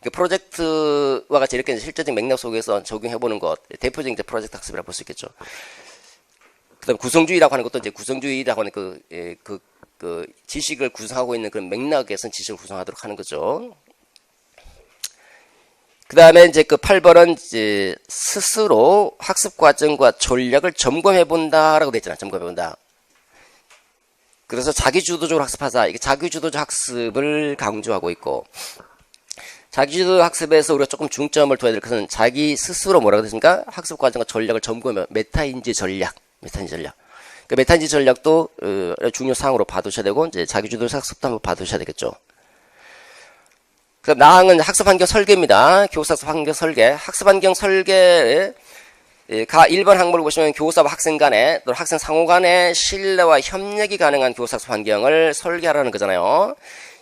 그 프로젝트와 같이 이렇게 실제적인 맥락 속에서 적용해보는 것, 대표적인 이제 프로젝트 학습이라고 볼 수 있겠죠. 그 다음 구성주의라고 하는 것도 이제 구성주의라고 하는 그 지식을 구성하고 있는 그런 맥락에서 지식을 구성하도록 하는 거죠. 그 다음에 이제 그 8번은 이제 스스로 학습 과정과 전략을 점검해본다라고 돼 있잖아요. 점검해본다. 그래서 자기주도적으로 학습하자. 이게 자기주도적 학습을 강조하고 있고, 자기주도 학습에서 우리가 조금 중점을 둬야 될 것은 자기 스스로 뭐라고 됐습니까? 학습 과정과 전략을 점검하면 메타인지 전략. 그 메타인지 전략도 중요 사항으로 봐두셔야 되고 이제 자기주도 학습도 한번 봐두셔야 되겠죠. 그 나항은 학습 환경 설계입니다. 교사학습 환경 설계. 학습 환경 설계 가 1번 항목을 보시면 교사와 학생 간에 또 학생 상호 간에 신뢰와 협력이 가능한 교사학습 환경을 설계하라는 거잖아요.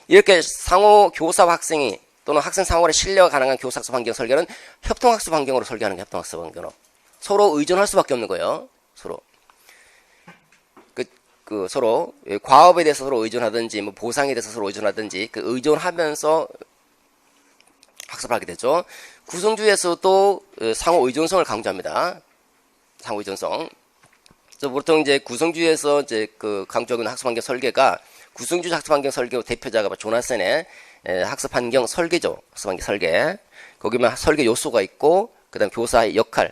이렇게 상호 교사와 학생이 또는 학생 상호 간에 신뢰가 가능한 교사학습 환경 설계는 협동학습 환경으로 설계하는 게 협동학습 환경으로. 서로 의존할 수밖에 없는 거예요. 서로. 서로 과업에 대해서 서로 의존하든지 뭐 보상에 대해서 서로 의존하든지 그 의존하면서 학습을 하게 되죠. 구성주의에서도 상호 의존성을 강조합니다. 상호 의존성. 그래서 보통 이제 구성주의에서 이제 그 강조하는 학습환경 설계가 구성주의 학습환경 설계 대표자가 조나센의 학습환경 설계죠. 학습환경 설계. 거기면 설계 요소가 있고, 그 다음 교사의 역할,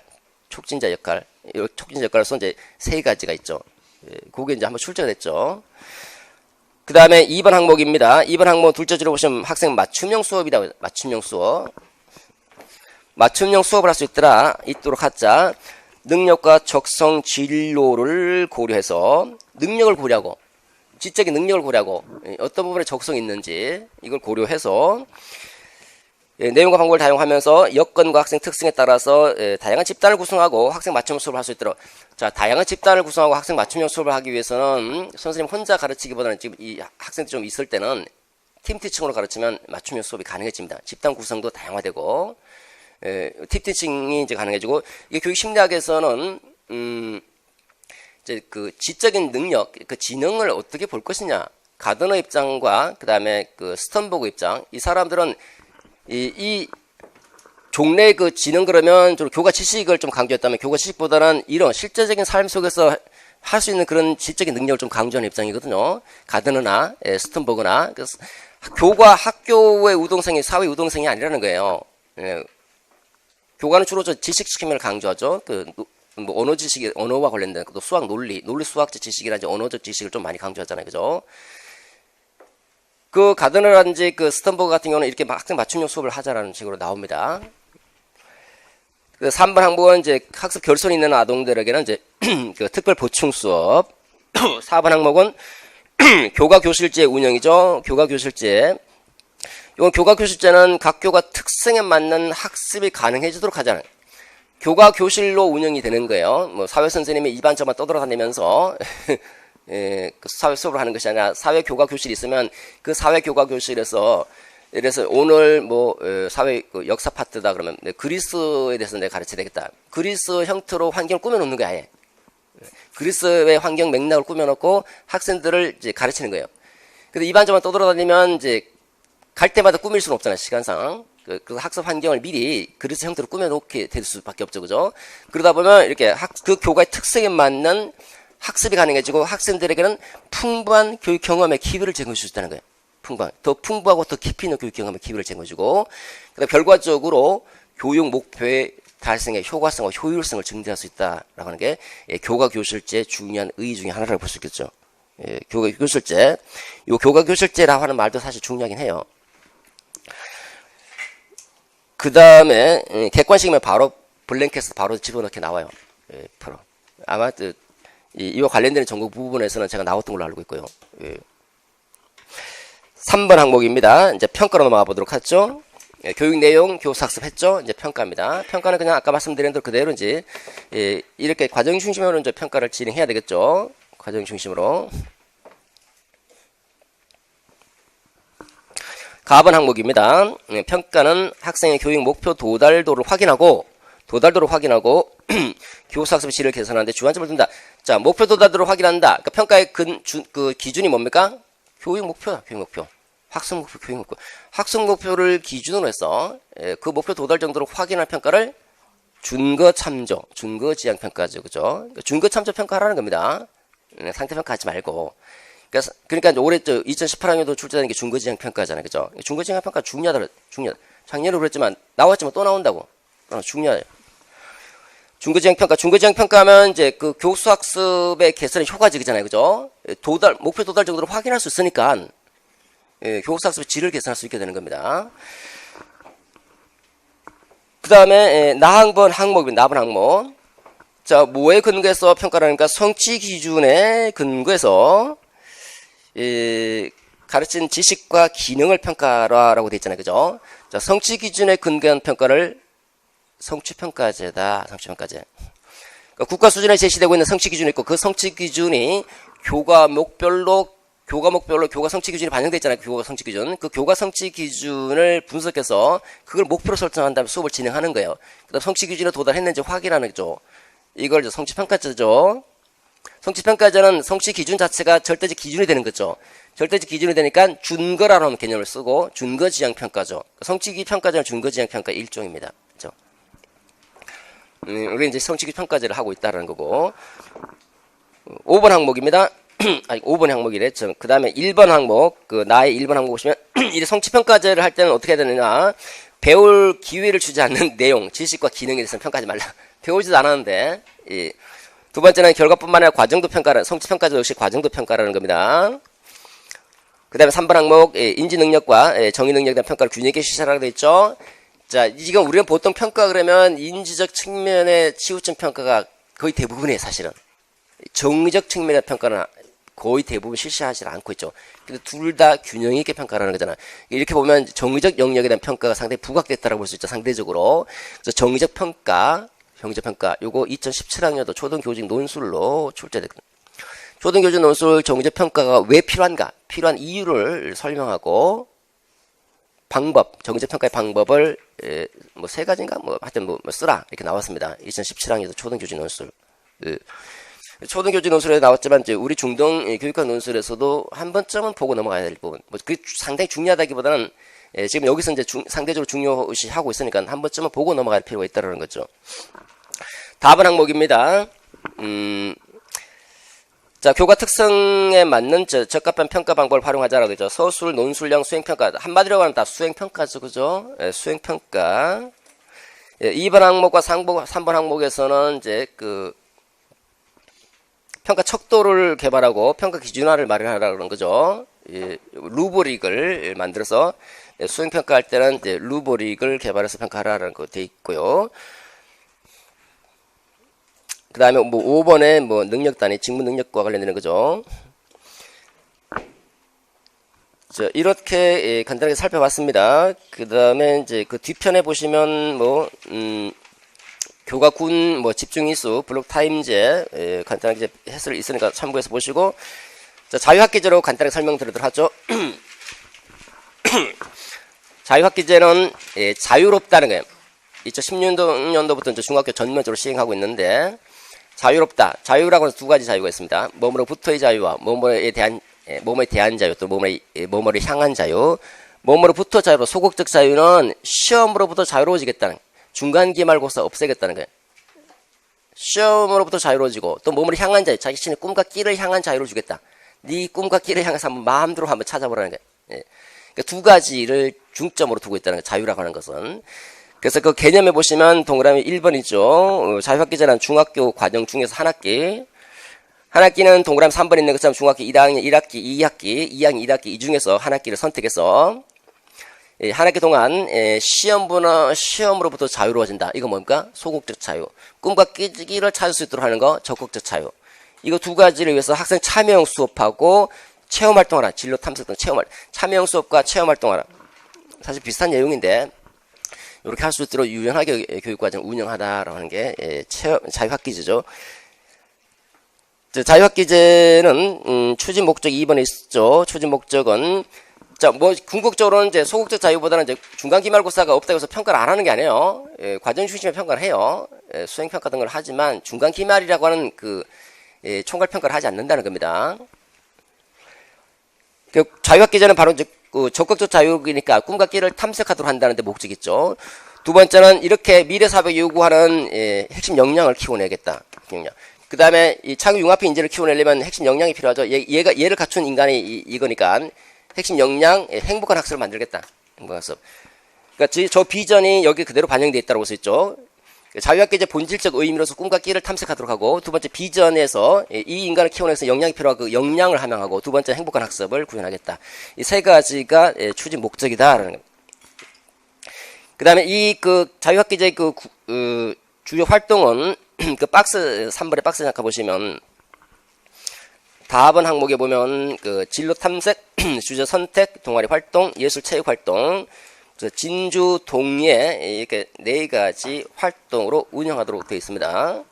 촉진자 역할로서 이제 세 가지가 있죠. 그게 이제 한번 출제가 됐죠. 그 다음에 2번 항목입니다. 2번 항목 둘째 줄에 보시면 학생 맞춤형 수업이다. 맞춤형 수업. 맞춤형 수업을 할 수 있도록 하자. 능력과 적성 진로를 고려해서 능력을 고려하고, 지적인 능력을 고려하고, 어떤 부분에 적성이 있는지 이걸 고려해서 내용과 방법을 다양하면서 여건과 학생 특성에 따라서 다양한 집단을 구성하고 학생 맞춤형 수업을 할 수 있도록. 자, 다양한 집단을 구성하고 학생 맞춤형 수업을 하기 위해서는 선생님 혼자 가르치기보다는 지금 이 학생들이 좀 있을 때는 팀 티칭으로 가르치면 맞춤형 수업이 가능해집니다. 집단 구성도 다양화되고 팀 티칭이 이제 가능해지고, 이게 교육 심리학에서는 이제 그 지적인 능력, 그 지능을 어떻게 볼 것이냐. 가드너 입장과 그 다음에 그 스턴버그 입장, 이 사람들은 이 종래 그 지능 그러면 좀 교과 지식을 좀 강조했다면 교과 지식보다는 이런 실제적인 삶 속에서 할 수 있는 그런 지적인 능력을 좀 강조하는 입장이거든요. 가드너나 스턴버그나. 그래서 교과 학교의 우동성이 사회 우동성이 아니라는 거예요. 교과는 주로 저 지식 측면을 강조하죠. 뭐 언어 지식이 언어와 관련된 또 수학 논리 수학적 지식이라든지 언어적 지식을 좀 많이 강조하잖아요. 그죠? 그 가드너라든지 그 스턴버그 같은 경우는 이렇게 학생 맞춤형 수업을 하자라는 식으로 나옵니다. 그 3번 항목은 이제 학습 결손 있는 아동들에게는 이제 그 특별 보충 수업. 4번 항목은 교과 교실제 운영이죠. 교과 교실제. 이건 교과 교실제는 각 교과 특성에 맞는 학습이 가능해지도록 하잖아요. 교과 교실로 운영이 되는 거예요. 뭐 사회 선생님이 이반저반 떠돌아다니면서 그 사회 수업을 하는 것이 아니라 사회 교과 교실이 있으면 그 사회 교과 교실에서, 예를 들어서 오늘 뭐 사회 그 역사 파트다 그러면 그리스에 대해서 내가 가르쳐야 되겠다. 그리스 형태로 환경을 꾸며놓는 거야. 아예. 그리스의 환경 맥락을 꾸며놓고 학생들을 이제 가르치는 거예요. 근데 이반저반 떠돌아다니면 이제 갈 때마다 꾸밀 수는 없잖아요. 시간상. 그 학습 환경을 미리 그리스 형태로 꾸며놓게 될 수밖에 없죠. 그죠? 그러다 보면 이렇게 그 교과의 특성에 맞는 학습이 가능해지고 학생들에게는 풍부한 교육 경험의 기회를 제공해 줄 수 있다는 거예요. 더 풍부하고 더 깊이 있는 교육 경험의 기회를 제공해 주고, 그다음 결과적으로 교육 목표의 달성의 효과성과 효율성을 증대할 수 있다라고 하는 게 교과 교실제의 중요한 의의 중에 하나라고 볼 수 있겠죠. 교과 교실제. 이 교과 교실제라고 하는 말도 사실 중요하긴 해요. 그 다음에 객관식이면 바로 블랭켓에서 바로 집어넣게 나와요. 바로. 아마 이와 관련되는 전공 부분에서는 제가 나왔던 걸로 알고 있고요. 3번 항목입니다. 이제 평가로 넘어가 보도록 하죠. 교육 내용, 교사 학습 했죠. 이제 평가입니다. 평가는 그냥 아까 말씀드린 대로 그대로 이제 이렇게 과정 중심으로 이제 평가를 진행해야 되겠죠. 과정 중심으로. 4번 항목입니다. 평가는 학생의 교육 목표 도달도를 확인하고 교사 학습의 질을 개선하는데 주안점을 둔다. 자, 목표 도달도를 확인한다. 그러니까 평가의 그 기준이 뭡니까? 교육 목표다. 교육 목표. 학습 목표, 교육 목표. 학습 목표를 기준으로 해서 그 목표 도달 정도로 확인할 평가를 준거 참조, 준거 지향 평가죠. 그죠? 그러니까 준거 참조 평가하라는 겁니다. 상태 평가하지 말고. 그러니까 이제 올해 2018학년도 출제되는 게 준거 지향 평가잖아요. 그죠? 준거 지향 평가 중요하다. 작년에 그랬지만 나왔지만 또 나온다고. 중요해요. 준거 지향 평가하면 이제 그 교수 학습의 개선의 효과적이잖아요. 그죠? 목표 도달 정도로 확인할 수 있으니까 교수 학습의 질을 개선할 수 있게 되는 겁니다. 그 다음에 나번 항목. 자, 뭐에 근거해서 평가를 하니까 성취 기준에 근거해서 가르친 지식과 기능을 평가라고 되어 있잖아요. 그죠? 자, 성취 기준에 근거한 평가를 성취평가제다. 성취평가제. 그러니까 국가 수준에 제시되고 있는 성취 기준이 있고 그 성취 기준이 교과 목별로 교과 성취 기준이 반영되어 있잖아요. 교과 성취 기준. 그 교과 성취 기준을 분석해서 그걸 목표로 설정한 다음에 수업을 진행하는 거예요. 그다음 성취 기준에 도달했는지 확인하는 거죠. 이걸 성취평가제죠. 성취평가제는 성취 기준 자체가 절대적 기준이 되는 거죠. 절대적 기준이 되니까 준거라는 개념을 쓰고 준거지향평가죠. 성취평가제는 준거지향평가 일종입니다. 그렇죠? 우리 이제 성취평가제를 하고 있다는 거고 5번 항목입니다. 아니 5번 항목이래. 그 다음에 1번 항목 나의 1번 항목 보시면 이 성취평가제를 할 때는 어떻게 해야 되느냐 배울 기회를 주지 않는 내용, 지식과 기능에 대해서는 평가하지 말라. 배우지도 않았는데 두 번째는 결과뿐만 아니라 과정도 평가라. 성취평가제 역시 과정도 평가라는 겁니다. 그 다음에 3번 항목 인지능력과 정의능력에 대한 평가를 균형 있게 실시하라고 되어 있죠. 자, 지금 우리가 보통 평가 그러면 인지적 측면의 치우침 평가가 거의 대부분이에요. 사실은 정의적 측면의 평가는 거의 대부분 실시하지 않고 있죠. 근데 둘 다 균형 있게 평가라는 거잖아. 이렇게 보면 정의적 영역에 대한 평가가 상당히 부각됐다고 볼 수 있죠. 상대적으로. 그래서 정의적 평가 요거 2017학년도 초등교직 논술로 출제됐거든요. 초등교직 논술 정의적 평가가 왜 필요한가? 필요한 이유를 설명하고 방법, 정의적 평가의 방법을 뭐 세 가지인가? 뭐 하여튼 뭐 쓰라 이렇게 나왔습니다. 2017학년도 초등교직 논술. 초등교직 논술에 나왔지만 이제 우리 중등 교육과 논술에서도 한 번쯤은 보고 넘어가야 될 부분. 뭐 그게 상당히 중요하다기보다는 지금 여기서 이제 상대적으로 중요시하고 있으니까 한 번쯤은 보고 넘어갈 필요가 있다는 거죠. 다음 항목입니다. 자, 교과 특성에 맞는 적합한 평가 방법을 활용하자라고 했죠. 서술, 논술형, 수행평가. 한마디로 하면 다 수행평가죠. 그죠? 수행평가. 2번 항목과 3번 항목에서는 이제 평가 척도를 개발하고 평가 기준화를 마련하라고 그런 거죠. 루브릭을 만들어서 수행평가할 때는 이제 루브릭을 개발해서 평가하라는 거 돼 있고요. 그 다음에 뭐 5번에 뭐 능력단위, 직무 능력과 관련되는 거죠. 자, 이렇게 간단하게 살펴봤습니다. 그 다음에 이제 그 뒤편에 보시면 뭐, 교과군 뭐 집중인수, 블록 타임제, 간단하게 해설 있으니까 참고해서 보시고, 자, 자유학기제로 간단하게 설명드리도록 하죠. 자유학기제는 자유롭다는 거예요. 2016년도부터 이제 중학교 전면적으로 시행하고 있는데, 자유롭다. 자유라고 해서 두 가지 자유가 있습니다. 몸으로부터의 자유와 몸에 대한 자유, 또 몸으로 향한 자유. 몸으로부터 자유로 소극적 자유는 시험으로부터 자유로워지겠다는, 중간 기말고사 없애겠다는 거예요. 시험으로부터 자유로워지고 또 몸으로 향한 자유, 자기 자신의 꿈과 끼를 향한 자유를 주겠다. 네 꿈과 끼를 향해서 한번 마음대로 한번 찾아보라는 거예요. 그러니까 두 가지를 중점으로 두고 있다는 거예요. 자유라고 하는 것은. 그래서 그 개념에 보시면 동그라미 1번이죠. 자유학기제는 중학교 과정 중에서 한 학기. 한 학기는 동그라미 3번 있는 것처럼 중학교 1학년 1학기, 2학기, 2학년 1학기 이 중에서 한 학기를 선택해서 한 학기 동안 시험으로부터 자유로워진다. 이거 뭡니까? 소극적 자유. 꿈과 끼를 찾을 수 있도록 하는 거 적극적 자유. 이거 두 가지를 위해서 학생 참여형 수업하고 체험활동하라. 진로 탐색 등 참여형 수업과 체험활동하라. 사실 비슷한 내용인데 이렇게 할 수 있도록 유연하게 교육과정 운영하다라고 하는 게 자유학기제죠. 자유학기제는 추진 목적 2번에 있었죠. 추진 목적은 자, 뭐 궁극적으로는 이제 소극적 자유보다는 이제 중간 기말고사가 없다고 해서 평가를 안 하는 게 아니에요. 과정 중심의 평가를 해요. 수행 평가 등을 하지만 중간 기말이라고 하는 총괄 평가를 하지 않는다는 겁니다. 자유학기제는 바로 이제 적극적 자유이니까 꿈과 끼를 탐색하도록 한다는 데 목적이 있죠. 두 번째는 이렇게 미래 사회가 요구하는 핵심 역량을 키워내겠다. 그 다음에 이 창의융합형 인재를 키워내려면 핵심 역량이 필요하죠. 얘를 갖춘 인간이 이거니까 핵심 역량, 행복한 학습을 만들겠다. 행복한 학습. 그러니까 저 비전이 여기 그대로 반영되어 있다고 볼 수 있죠. 자유학기제 본질적 의미로서 꿈과 끼를 탐색하도록 하고, 두 번째 비전에서 이 인간을 키워내서 역량이 필요하고 그 역량을 함양하고, 두 번째 행복한 학습을 구현하겠다. 이 세 가지가 추진 목적이다라는 겁니다. 그 다음에 자유학기제 주요 활동은 박스 3번의 박스 잠깐 보시면 다번 항목에 보면 진로 탐색, 주제 선택, 동아리 활동, 예술 체육 활동, 진주 동예 이렇게 네 가지 활동으로 운영하도록 되어 있습니다.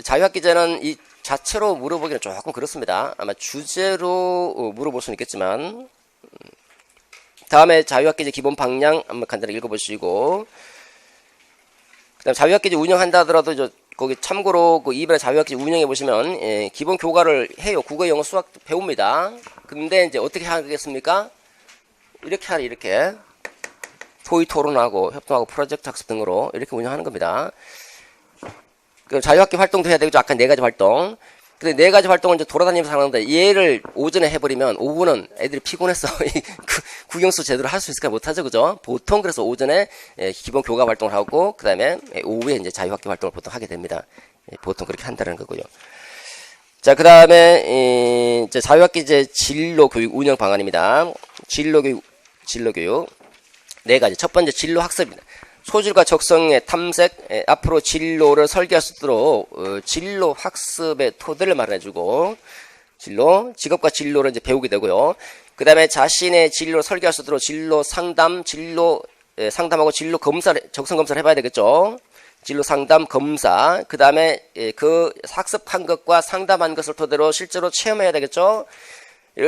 자유학기제는 이 자체로 물어보기는 조금 그렇습니다. 아마 주제로 물어볼 수는 있겠지만 다음에 자유학기제 기본 방향 한번 간단히 읽어보시고, 그다음 자유학기제 운영한다 하더라도 거기 참고로 그 이번에 자유학기 운영해 보시면 기본 교과를 해요. 국어, 영어, 수학 배웁니다. 근데 이제 어떻게 하겠습니까? 이렇게 토의 토론하고 협동하고 프로젝트 학습 등으로 이렇게 운영하는 겁니다. 그 자유학기 활동도 해야 되겠죠. 아까 4가지 활동. 근데 4가지 활동을 이제 돌아다니면서 하는데 얘를 오전에 해버리면 오후는 애들이 피곤해서 국영수 제대로 할 수 있을까 못하죠. 그죠? 보통 그래서 오전에 기본 교과 활동을 하고 그 다음에 오후에 이제 자유학기 활동을 보통 하게 됩니다. 보통 그렇게 한다는 거고요. 자, 그 다음에 이제 자유학기 이제 진로 교육 운영 방안입니다. 진로 교육 4가지. 첫 번째 진로 학습입니다. 소질과 적성의 탐색, 앞으로 진로를 설계할 수 있도록 진로 학습의 토대를 마련해주고, 직업과 진로를 이제 배우게 되고요. 그 다음에 자신의 진로를 설계할 수 있도록 진로 상담, 상담하고 진로 검사, 적성 검사를 해봐야 되겠죠. 진로 상담 검사, 그 다음에 그 학습한 것과 상담한 것을 토대로 실제로 체험해야 되겠죠.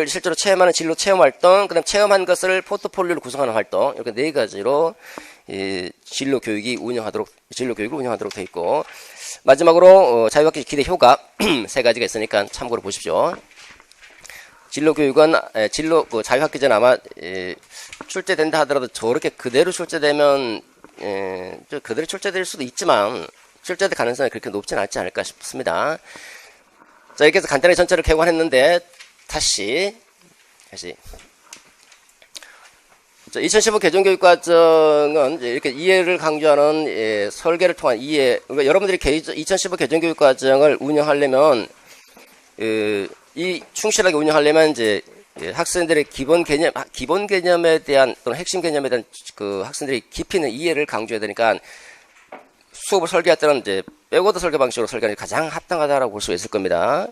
실제로 체험하는 진로 체험 활동, 그 다음 체험한 것을 포트폴리오를 구성하는 활동, 이렇게 4가지로 진로 교육을 운영하도록 되어 있고, 마지막으로 자유학기 기대 효과 3가지가 있으니까 참고로 보십시오. 진로 교육은 자유학기제는 아마 출제된다 하더라도 저렇게 그대로 출제되면 그대로 출제될 수도 있지만 출제될 가능성이 그렇게 높지는 않지 않을까 싶습니다. 자, 이렇게 해서 간단히 전체를 개관했는데 다시 2015 개정교육과정은 이렇게 이해를 강조하는 설계를 통한 이해. 그러니까 여러분들이 2015 개정교육과정을 운영하려면 이 충실하게 운영하려면 이제 학생들의 기본 개념에 대한 또는 핵심 개념에 대한 그 학생들이 깊이 있는 이해를 강조해야 되니까 수업을 설계할 때는 이제 백워드 설계 방식으로 설계하는 게 가장 합당하다라고 볼 수 있을 겁니다.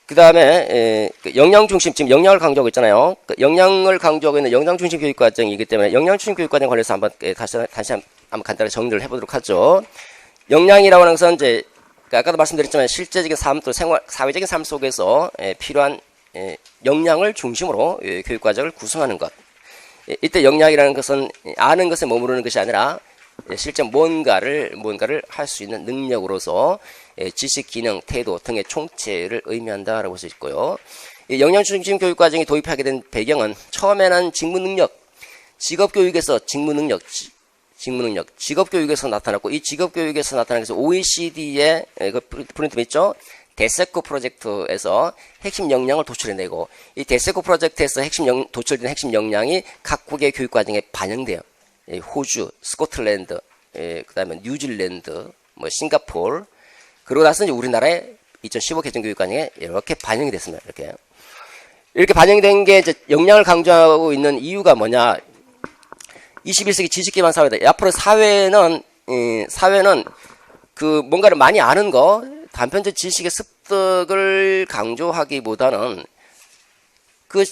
그 다음에 역량 중심, 지금 역량을 강조하고 있잖아요. 역량을 강조하고 있는 역량 중심 교육 과정이기 때문에 역량 중심 교육 과정에 관해서 한번 다시 한번 간단히 정리를 해보도록 하죠. 역량이라고 하는 것은 이제 아까도 말씀드렸지만 실제적인 삶 또 사회적인 삶 속에서 필요한 역량을 중심으로 교육 과정을 구성하는 것. 이때 역량이라는 것은 아는 것에 머무르는 것이 아니라 실제 뭔가를 할 수 있는 능력으로서 지식, 기능, 태도 등의 총체를 의미한다라고 볼 수 있고요. 역량 중심 교육 과정이 도입하게 된 배경은 처음에는 직무 능력, 직업 교육에서 직무 능력, 직업 교육에서 나타났고 이 직업 교육에서 나타난 것은 OECD의 그 프린트 있죠? 데세코 프로젝트에서 핵심 역량을 도출해내고 이 데세코 프로젝트에서 도출된 핵심 역량이 각국의 교육 과정에 반영돼요. 호주, 스코틀랜드, 그 다음에 뉴질랜드, 싱가포르, 그러고 나서 이제 우리나라의 2015 개정교육과정에 이렇게 반영이 됐습니다. 이렇게 반영이 된 게 이제 역량을 강조하고 있는 이유가 뭐냐? 21세기 지식기반 사회다. 앞으로 사회는 그 뭔가를 많이 아는 거, 단편적 지식의 습득을 강조하기보다는 그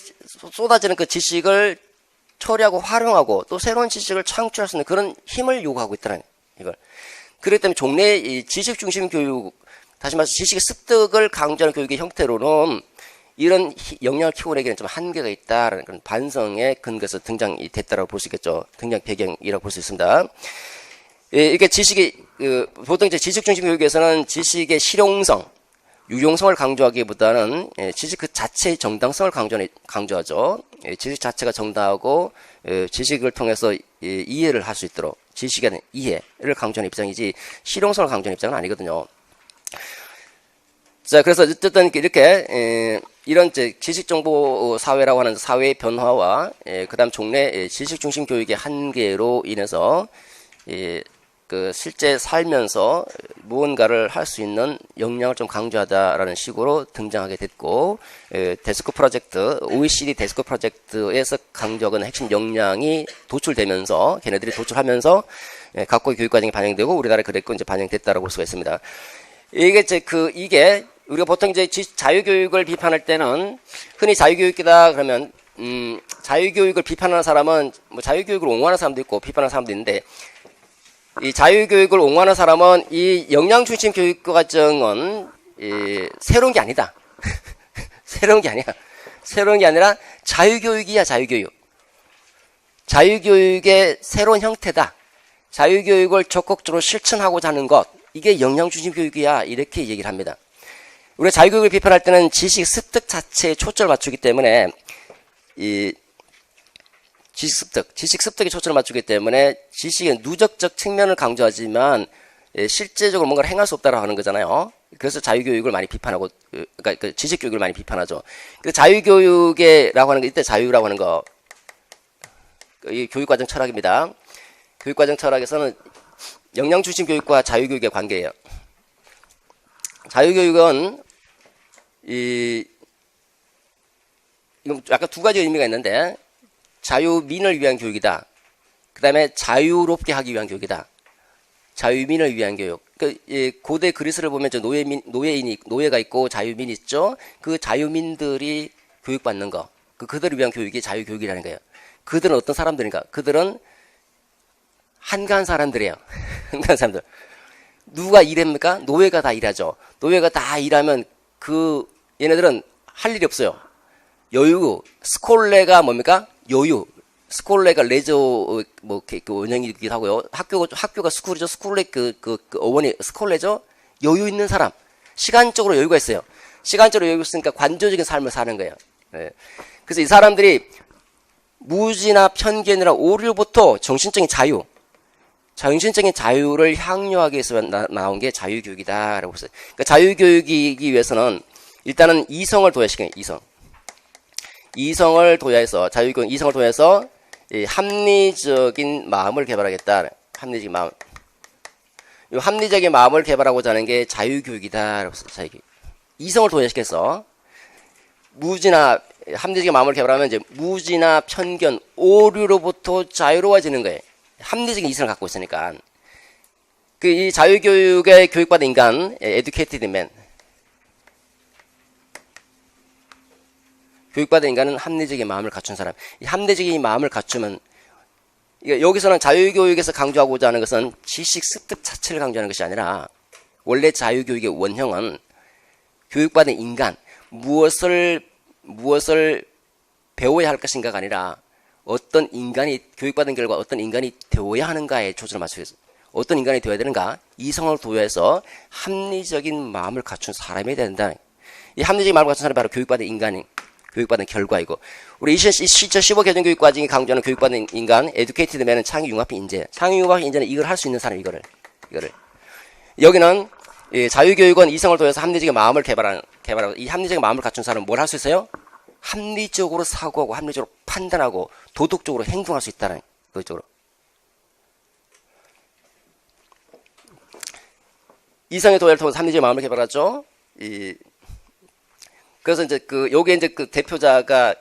쏟아지는 그 지식을 처리하고 활용하고 또 새로운 지식을 창출할 수 있는 그런 힘을 요구하고 있다는 이걸. 그렇기 때문에 종래 이 지식 중심 교육, 다시 말해서 지식의 습득을 강조하는 교육의 형태로는 이런 역량을 키워내기는 좀 한계가 있다라는 그런 반성의 근거에서 등장이 됐다고 볼 수 있겠죠. 등장 배경이라고 볼 수 있습니다. 이게 지식이 보통 이제 지식 중심 교육에서는 지식의 실용성, 유용성을 강조하기보다는 지식 그 자체의 정당성을 강조하죠. 지식 자체가 정당하고 지식을 통해서 이해를 할 수 있도록 지식에 대한 이해를 강조하는 입장이지 실용성을 강조하는 입장은 아니거든요. 자, 그래서 어쨌든 이렇게 이런 지식정보 사회라고 하는 사회의 변화와 그다음 종래 지식 중심 교육의 한계로 인해서 그 실제 살면서 무언가를 할 수 있는 역량을 좀 강조하다라는 식으로 등장하게 됐고, 데스크 프로젝트, OECD 데스크 프로젝트에서 강조하는 핵심 역량이 도출되면서 걔네들이 도출하면서 각국의 교육 과정이 반영되고 우리나라에 그랬고 이제 반영됐다라고 볼 수가 있습니다. 이게 우리가 보통 이제 자유교육을 비판할 때는 흔히 자유교육이다 그러면 자유교육을 비판하는 사람은 뭐 자유교육을 옹호하는 사람도 있고 비판하는 사람도 있는데. 이 자유교육을 옹호하는 사람은 이 역량중심 교육과정은 새로운 게 아니다. 새로운 게 아니야. 새로운 게 아니라 자유교육이야, 자유교육. 자유교육의 새로운 형태다. 자유교육을 적극적으로 실천하고자 하는 것. 이게 영양 중심 교육이야. 이렇게 얘기를 합니다. 우리가 자유교육을 비판할 때는 지식 습득 자체에 초점을 맞추기 때문에 이 지식 습득에 초점을 맞추기 때문에 지식의 누적적 측면을 강조하지만 실제적으로 뭔가를 행할 수 없다라고 하는 거잖아요. 그래서 자유교육을 많이 비판하고, 그러니까 그 지식교육을 많이 비판하죠. 그 자유교육이라고 하는 거, 이때 자유라고 하는 거, 이 교육과정 철학입니다. 교육과정 철학에서는 역량중심 교육과 자유교육의 관계예요. 자유교육은 이건 약간 두 가지 의미가 있는데, 자유민을 위한 교육이다. 그 다음에 자유롭게 하기 위한 교육이다. 자유민을 위한 교육. 고대 그리스를 보면 저 노예가 있고 자유민이 있죠. 그 자유민들이 교육받는 거. 그들을 위한 교육이 자유교육이라는 거예요. 그들은 어떤 사람들인가? 그들은 한가한 사람들이에요. 한가한 사람들. 누가 일합니까? 노예가 다 일하죠. 노예가 다 일하면 얘네들은 할 일이 없어요. 여유. 스콜레가 뭡니까? 여유. 스콜레가 레저 원형이기도 하고요. 학교가 스쿨이죠. 스쿨레 어원이 스콜레죠. 여유 있는 사람. 시간적으로 여유가 있어요. 시간적으로 여유가 있으니까 관조적인 삶을 사는 거예요. 네. 그래서 이 사람들이 무지나 편견이나 오류부터 정신적인 자유, 정신적인 자유를 향유하기 위해서 나온 게 자유교육이다라고 했어요. 그러니까 자유교육이기 위해서는 일단은 이성을 도야시켜요. 이성을 도야해서 자유교육 이성을 도야해서 이 합리적인 마음을 개발하겠다. 합리적인 마음. 이 합리적인 마음을 개발하고자 하는 게 자유교육이다라고 했어요. 자유교육. 이성을 도야시켜서 합리적인 마음을 개발하면 이제 무지나 편견, 오류로부터 자유로워지는 거예요. 합리적인 이성을 갖고 있으니까. 이 자유교육에 교육받은 인간, educated man. 교육받은 인간은 합리적인 마음을 갖춘 사람. 이 합리적인 마음을 갖추면, 여기서는 자유교육에서 강조하고자 하는 것은 지식 습득 자체를 강조하는 것이 아니라, 원래 자유교육의 원형은 교육받은 인간, 무엇을 배워야 할 것인가가 아니라, 어떤 인간이, 교육받은 결과 어떤 인간이 되어야 하는가에 초점을 맞추고 있어요. 어떤 인간이 되어야 되는가? 이성을 도야해서 합리적인 마음을 갖춘 사람이 된다. 이 합리적인 마음을 갖춘 사람이 바로 교육받은 결과이고, 우리 2015 개정교육 과정이 강조하는 교육받은 인간, educated man은 창의융합형 인재. 창의융합형 인재는 이걸 할 수 있는 사람, 이거를. 여기는, 자유교육은 이성을 도야해서 합리적인 마음을 개발하고, 이 합리적인 마음을 갖춘 사람은 뭘 할 수 있어요? 합리적으로 사고하고, 합리적으로 판단하고, 도덕적으로 행동할 수 있다는, 그쪽으로. 이성의 도야를 통해서 합리적인 마음을 개발하죠. 그래서 이제 요게 이제 대표자가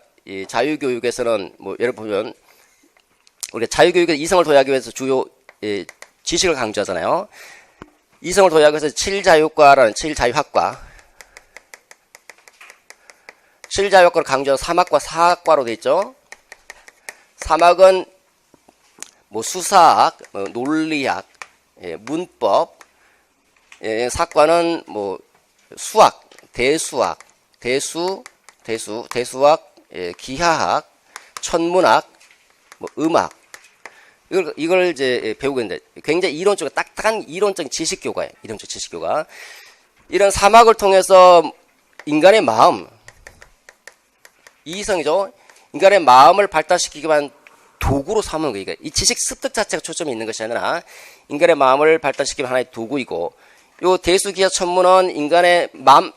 자유교육에서는 예를 보면 우리가 자유교육에서 이성을 도약하기 위해서 주요 지식을 강조하잖아요. 이성을 도약하기 위해서 7자유과라는 7자유학과, 7자유학과를 강조해서 3학과 4학과로 되어 있죠. 3학은 수사학, 논리학, 문법, 4과는 수학, 대수학, 대수학, 기하학, 천문학, 음악. 이걸 이제 배우고 있는데 굉장히 이론적으로 딱딱한 이론적인 지식교과예요. 이론적 지식교과. 이런 3학을 통해서 인간의 마음, 이성이죠. 인간의 마음을 발달시키기 위한 도구로 삼는 거예요. 이 지식 습득 자체가 초점이 있는 것이 아니라 인간의 마음을 발달시키기 위한 하나의 도구이고, 요 대수, 기하, 천문은 인간의 마음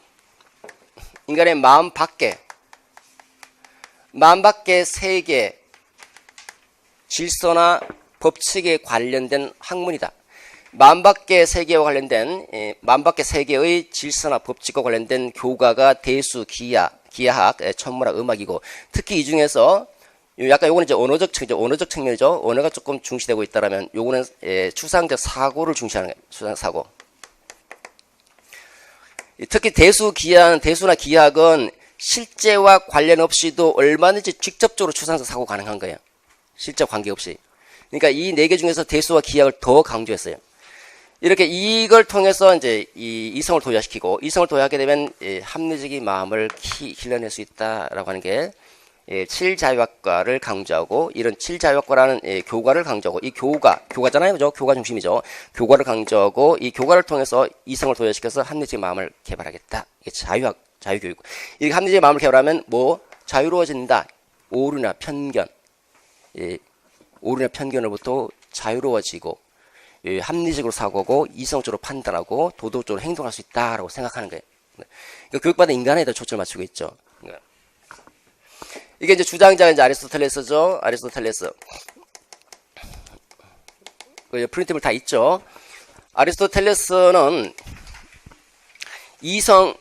밖의 세계, 질서나 법칙에 관련된 학문이다. 마음 밖의 세계와 관련된, 마음 밖의 세계의 질서나 법칙과 관련된 교과가 대수, 기하학, 천문학, 음악이고, 특히 이 중에서 약간 요거는 이제 언어적 측면이죠. 언어가 조금 중시되고 있다라면 요거는 추상적 사고를 중시하는 거예요. 추상 사고. 특히 대수나 기하학은 실제와 관련 없이도 얼마든지 직접적으로 추상적 사고 가능한 거예요. 실제 관계없이. 그러니까 이 네 개 중에서 대수와 기하학을 더 강조했어요. 이렇게 이걸 통해서 이제 이 이성을 도약시키고, 이성을 도약하게 되면 합리적인 마음을 길러낼 수 있다라고 하는 게 칠자유학과를 강조하고 이런 칠자유학과라는 교과를 강조하고 이 교과잖아요, 그죠? 교과 중심이죠. 교과를 강조하고 이 교과를 통해서 이성을 도약시켜서 합리적인 마음을 개발하겠다. 이게 자유교육. 이 합리적인 마음을 개발하면 뭐 자유로워진다. 오류나 편견, 오류나 편견으로부터 자유로워지고 합리적으로 사고하고 이성적으로 판단하고 도덕적으로 행동할 수 있다라고 생각하는 거예요. 그러니까 교육받은 인간에 더 초점을 맞추고 있죠. 이게 이제 주장자가 이제 아리스토텔레스죠. 아리스토텔레스. 프린트물 다 있죠. 아리스토텔레스는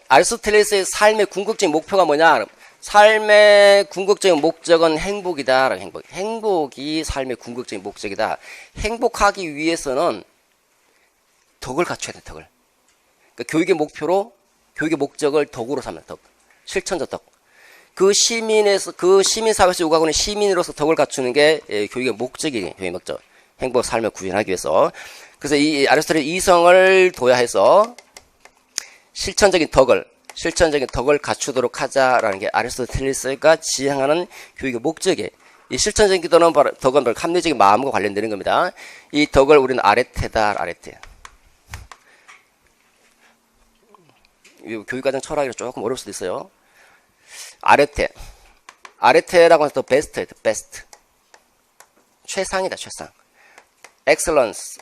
아리스토텔레스의 삶의 궁극적인 목표가 뭐냐? 삶의 궁극적인 목적은 행복이다. 행복이 삶의 궁극적인 목적이다. 행복하기 위해서는 덕을 갖춰야 돼, 덕을. 그러니까 교육의 목적을 덕으로 삼는 덕. 실천적 덕. 그 시민사회에서 요구하고 있는 시민으로서 덕을 갖추는 게 교육의 목적이에요. 교육의 목적. 행복 삶을 구현하기 위해서. 그래서 이 아리스토텔레스 이성을 도야해서 실천적인 덕을 갖추도록 하자라는 게 아리스토텔레스가 지향하는 교육의 목적이에요. 이 실천적인 덕은 바로 합리적인 마음과 관련되는 겁니다. 이 덕을 우리는 아레테다, 아레테. 교육과정 철학이라 조금 어려울 수도 있어요. 아레테라고 해서 베스트. 최상이다, 최상. 엑셀런스.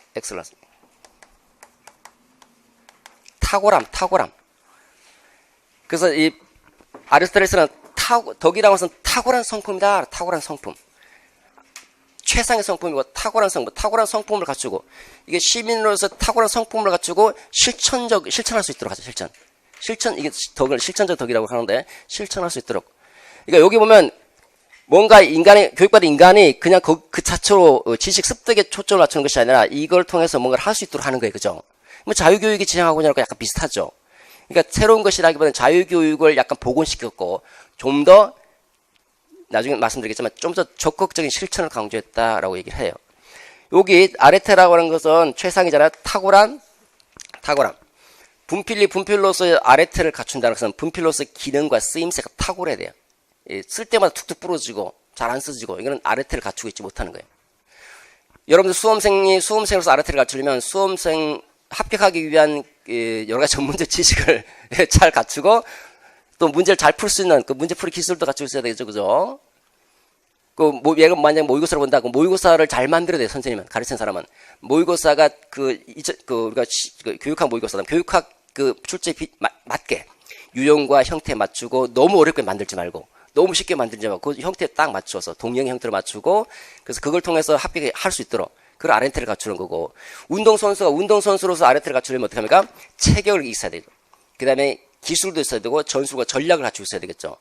탁월함. 그래서 이 아리스토텔레스는 덕이라고 해서 탁월한 성품이다. 탁월한 성품. 최상의 성품이고 탁월한 성품을 갖추고 이게 시민으로서 탁월한 성품을 갖추고 실천할 수 있도록 하죠. 이게 덕을 실천적 덕이라고 하는데 실천할 수 있도록. 그러니까 여기 보면 뭔가 교육받은 인간이 그냥 그 자체로 지식 습득에 초점을 맞추는 것이 아니라 이걸 통해서 뭔가를 할 수 있도록 하는 거예요. 그죠? 뭐 자유교육이 지향하고자 하는 거 약간 비슷하죠. 그러니까 새로운 것이라기보다는 자유교육을 약간 복원시켰고 좀 더 나중에 말씀드리겠지만 좀 더 적극적인 실천을 강조했다라고 얘기를 해요. 여기 아레테라고 하는 것은 최상이잖아요. 탁월함. 분필로서 아레테를 갖춘다는 것은 분필로서 기능과 쓰임새가 탁월해야 돼요. 쓸 때마다 툭툭 부러지고 잘 안 쓰지고 이거는 아레테를 갖추고 있지 못하는 거예요. 여러분들 수험생으로서 아레테를 갖추려면 수험생 합격하기 위한 여러 가지 전문적 지식을 잘 갖추고 또 문제를 잘 풀 수 있는 그 문제풀이 기술도 갖추고 있어야 되겠죠, 그죠? 얘가 만약 모의고사를 본다, 그 모의고사를 잘 만들어야 돼요, 선생님은. 가르치는 사람은. 모의고사가 우리가 교육학 모의고사다. 교육학 출제에 맞게 유형과 형태에 맞추고 너무 어렵게 만들지 말고 너무 쉽게 만들지 말고 그 형태에 딱 맞춰서 동영의 형태를 맞추고 그래서 그걸 통해서 합격할 수 있도록 그걸 아레테를 갖추는 거고 운동선수가 운동선수로서 아레테를 갖추려면 어떻게 합니까? 체격이 있어야 되고 그 다음에 기술도 있어야 되고 전술과 전략을 갖추고 있어야 되겠죠.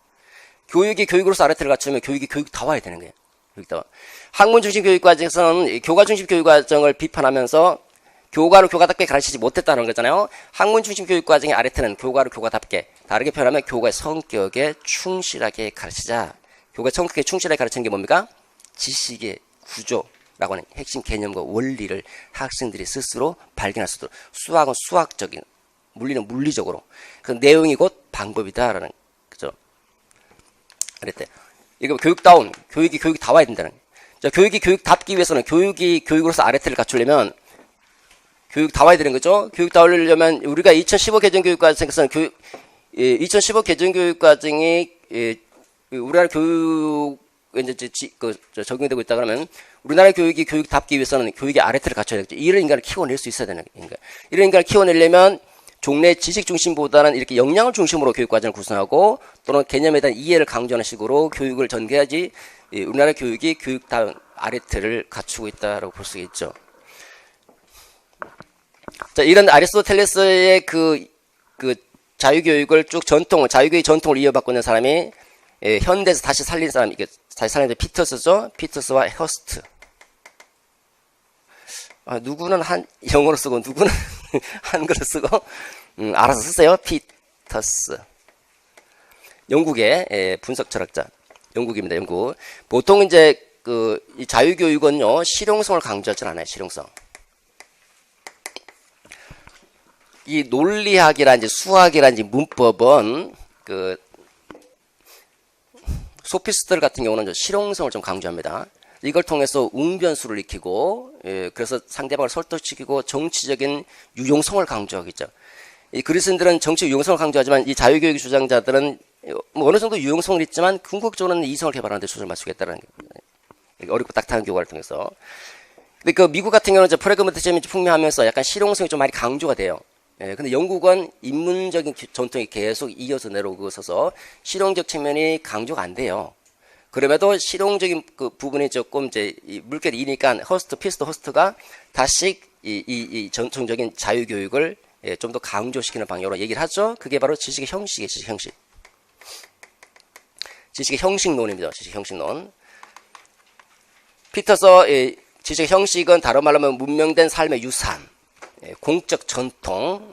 교육이 교육으로서 아레테를 갖추면 교육이 교육다워야 되는 거예요. 교육다워. 학문 중심 교육과정에서는 교과 중심 교육과정을 비판하면서 교과를 교과답게 가르치지 못했다는 거잖아요. 학문 중심 교육과정의 아레테는 교과를 교과답게 다르게 표현하면 교과의 성격에 충실하게 가르치자. 교과의 성격에 충실하게 가르치는 게 뭡니까? 지식의 구조라고 하는 핵심 개념과 원리를 학생들이 스스로 발견할 수 있도록 수학은 수학적인 물리는 물리적으로 그 내용이 곧 방법이다라는 그죠? 그랬대. 이거 교육이 교육다워야 된다는 거예요. 자, 교육이 교육답기 위해서는 교육이 교육으로서 아레테를 갖추려면 교육다워야 되는 거죠. 교육다우려면 우리가 2015 개정교육과정에서는 2015 개정교육과정이 우리나라 교육에 이제 적용되고 있다 그러면 우리나라 교육이 교육답기 위해서는 교육의 아레테를 갖춰야 되겠죠. 이런 인간을 키워낼 수 있어야 되는 거예요. 이런 인간을 키워내려면 종래 지식 중심보다는 이렇게 역량을 중심으로 교육과정을 구성하고 또는 개념에 대한 이해를 강조하는 식으로 교육을 전개하지 우리나라 교육이 교육다운 아레테를 갖추고 있다고 볼 수 있죠. 자, 이런 아리스토텔레스의 그 자유교육을 쭉 자유교육의 전통을 이어받고 있는 사람이 현대에서 다시 살린 사람, 이게 다시 살린 게 피터스죠. 피터스와 허스트. 누구는 영어로 쓰고 누구는 한글로 쓰고 알아서 쓰세요. 피터스. 영국의 분석 철학자. 영국입니다. 영국. 보통 이제 이 자유교육은요 실용성을 강조하지 않아요. 실용성. 이 논리학이라든지 수학이라든지 문법은 소피스트들 같은 경우는 실용성을 좀 강조합니다. 이걸 통해서 웅변수를 익히고, 그래서 상대방을 설득시키고 정치적인 유용성을 강조하겠죠. 이 그리스인들은 정치 유용성을 강조하지만 이 자유교육 주장자들은 뭐 어느 정도 유용성은 있지만 궁극적으로는 이성을 개발하는 데 초점을 맞추겠다는 게 어렵고 딱딱한 교과를 통해서. 근데 그 미국 같은 경우는 이제 프래그마티즘이 풍미하면서 약간 실용성이 좀 많이 강조가 돼요. 근데 영국은 인문적인 전통이 계속 이어서 내려오고 있어서 실용적 측면이 강조가 안 돼요. 그럼에도 실용적인 그 부분이 조금 이제 물결이 이니까 피스트 허스트가 다시 이 전통적인 자유교육을 좀 더 강조시키는 방향으로 얘기를 하죠. 그게 바로 지식의 형식이에요. 지식의 형식. 지식의 형식론입니다. 지식의 형식론. 피터서 지식의 형식은 다른 말로 하면 문명된 삶의 유산, 공적 전통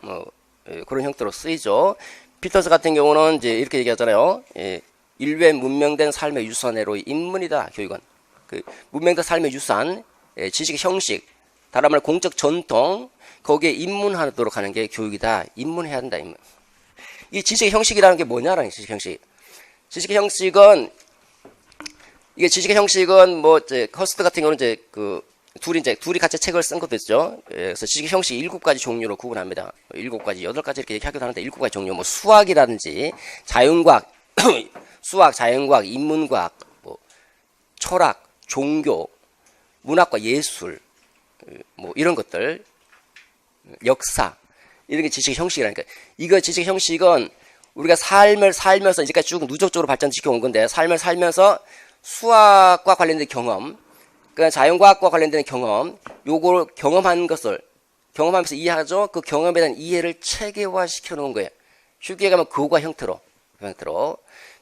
그런 형태로 쓰이죠. 피터스 같은 경우는 이제 이렇게 얘기하잖아요. 인류의 문명된 삶의 유산으로의 인문이다. 교육은 그 문명된 삶의 유산, 지식의 형식, 다른 말로 공적 전통 거기에 입문하도록 하는 게 교육이다. 입문해야 한다. 입문. 이 지식의 형식이라는 게 뭐냐라는 지식의 형식. 지식의 형식은 이게 지식의 형식은 뭐 이제 허스트 같은 경우는 이제 둘이 같이 책을 쓴 것도 있죠. 그래서 지식의 형식 7가지 종류로 구분합니다. 7가지, 8가지 이렇게 얘기하기도 하는데 7가지 종류, 뭐 수학이라든지 자연과학, 수학, 자연과학, 인문과학, 뭐 철학, 종교, 문학과 예술, 뭐 이런 것들, 역사 이런 게 지식의 형식이라니까. 이거 지식의 형식은 우리가 삶을 살면서 이제까지 쭉 누적적으로 발전시켜 온 건데 삶을 살면서 수학과 관련된 경험, 그러니까 자연과학과 관련된 경험, 요걸 경험한 것을 경험하면서 이해하죠. 그 경험에 대한 이해를 체계화시켜 놓은 거예요. 쉽게 얘기하면 교과 형태로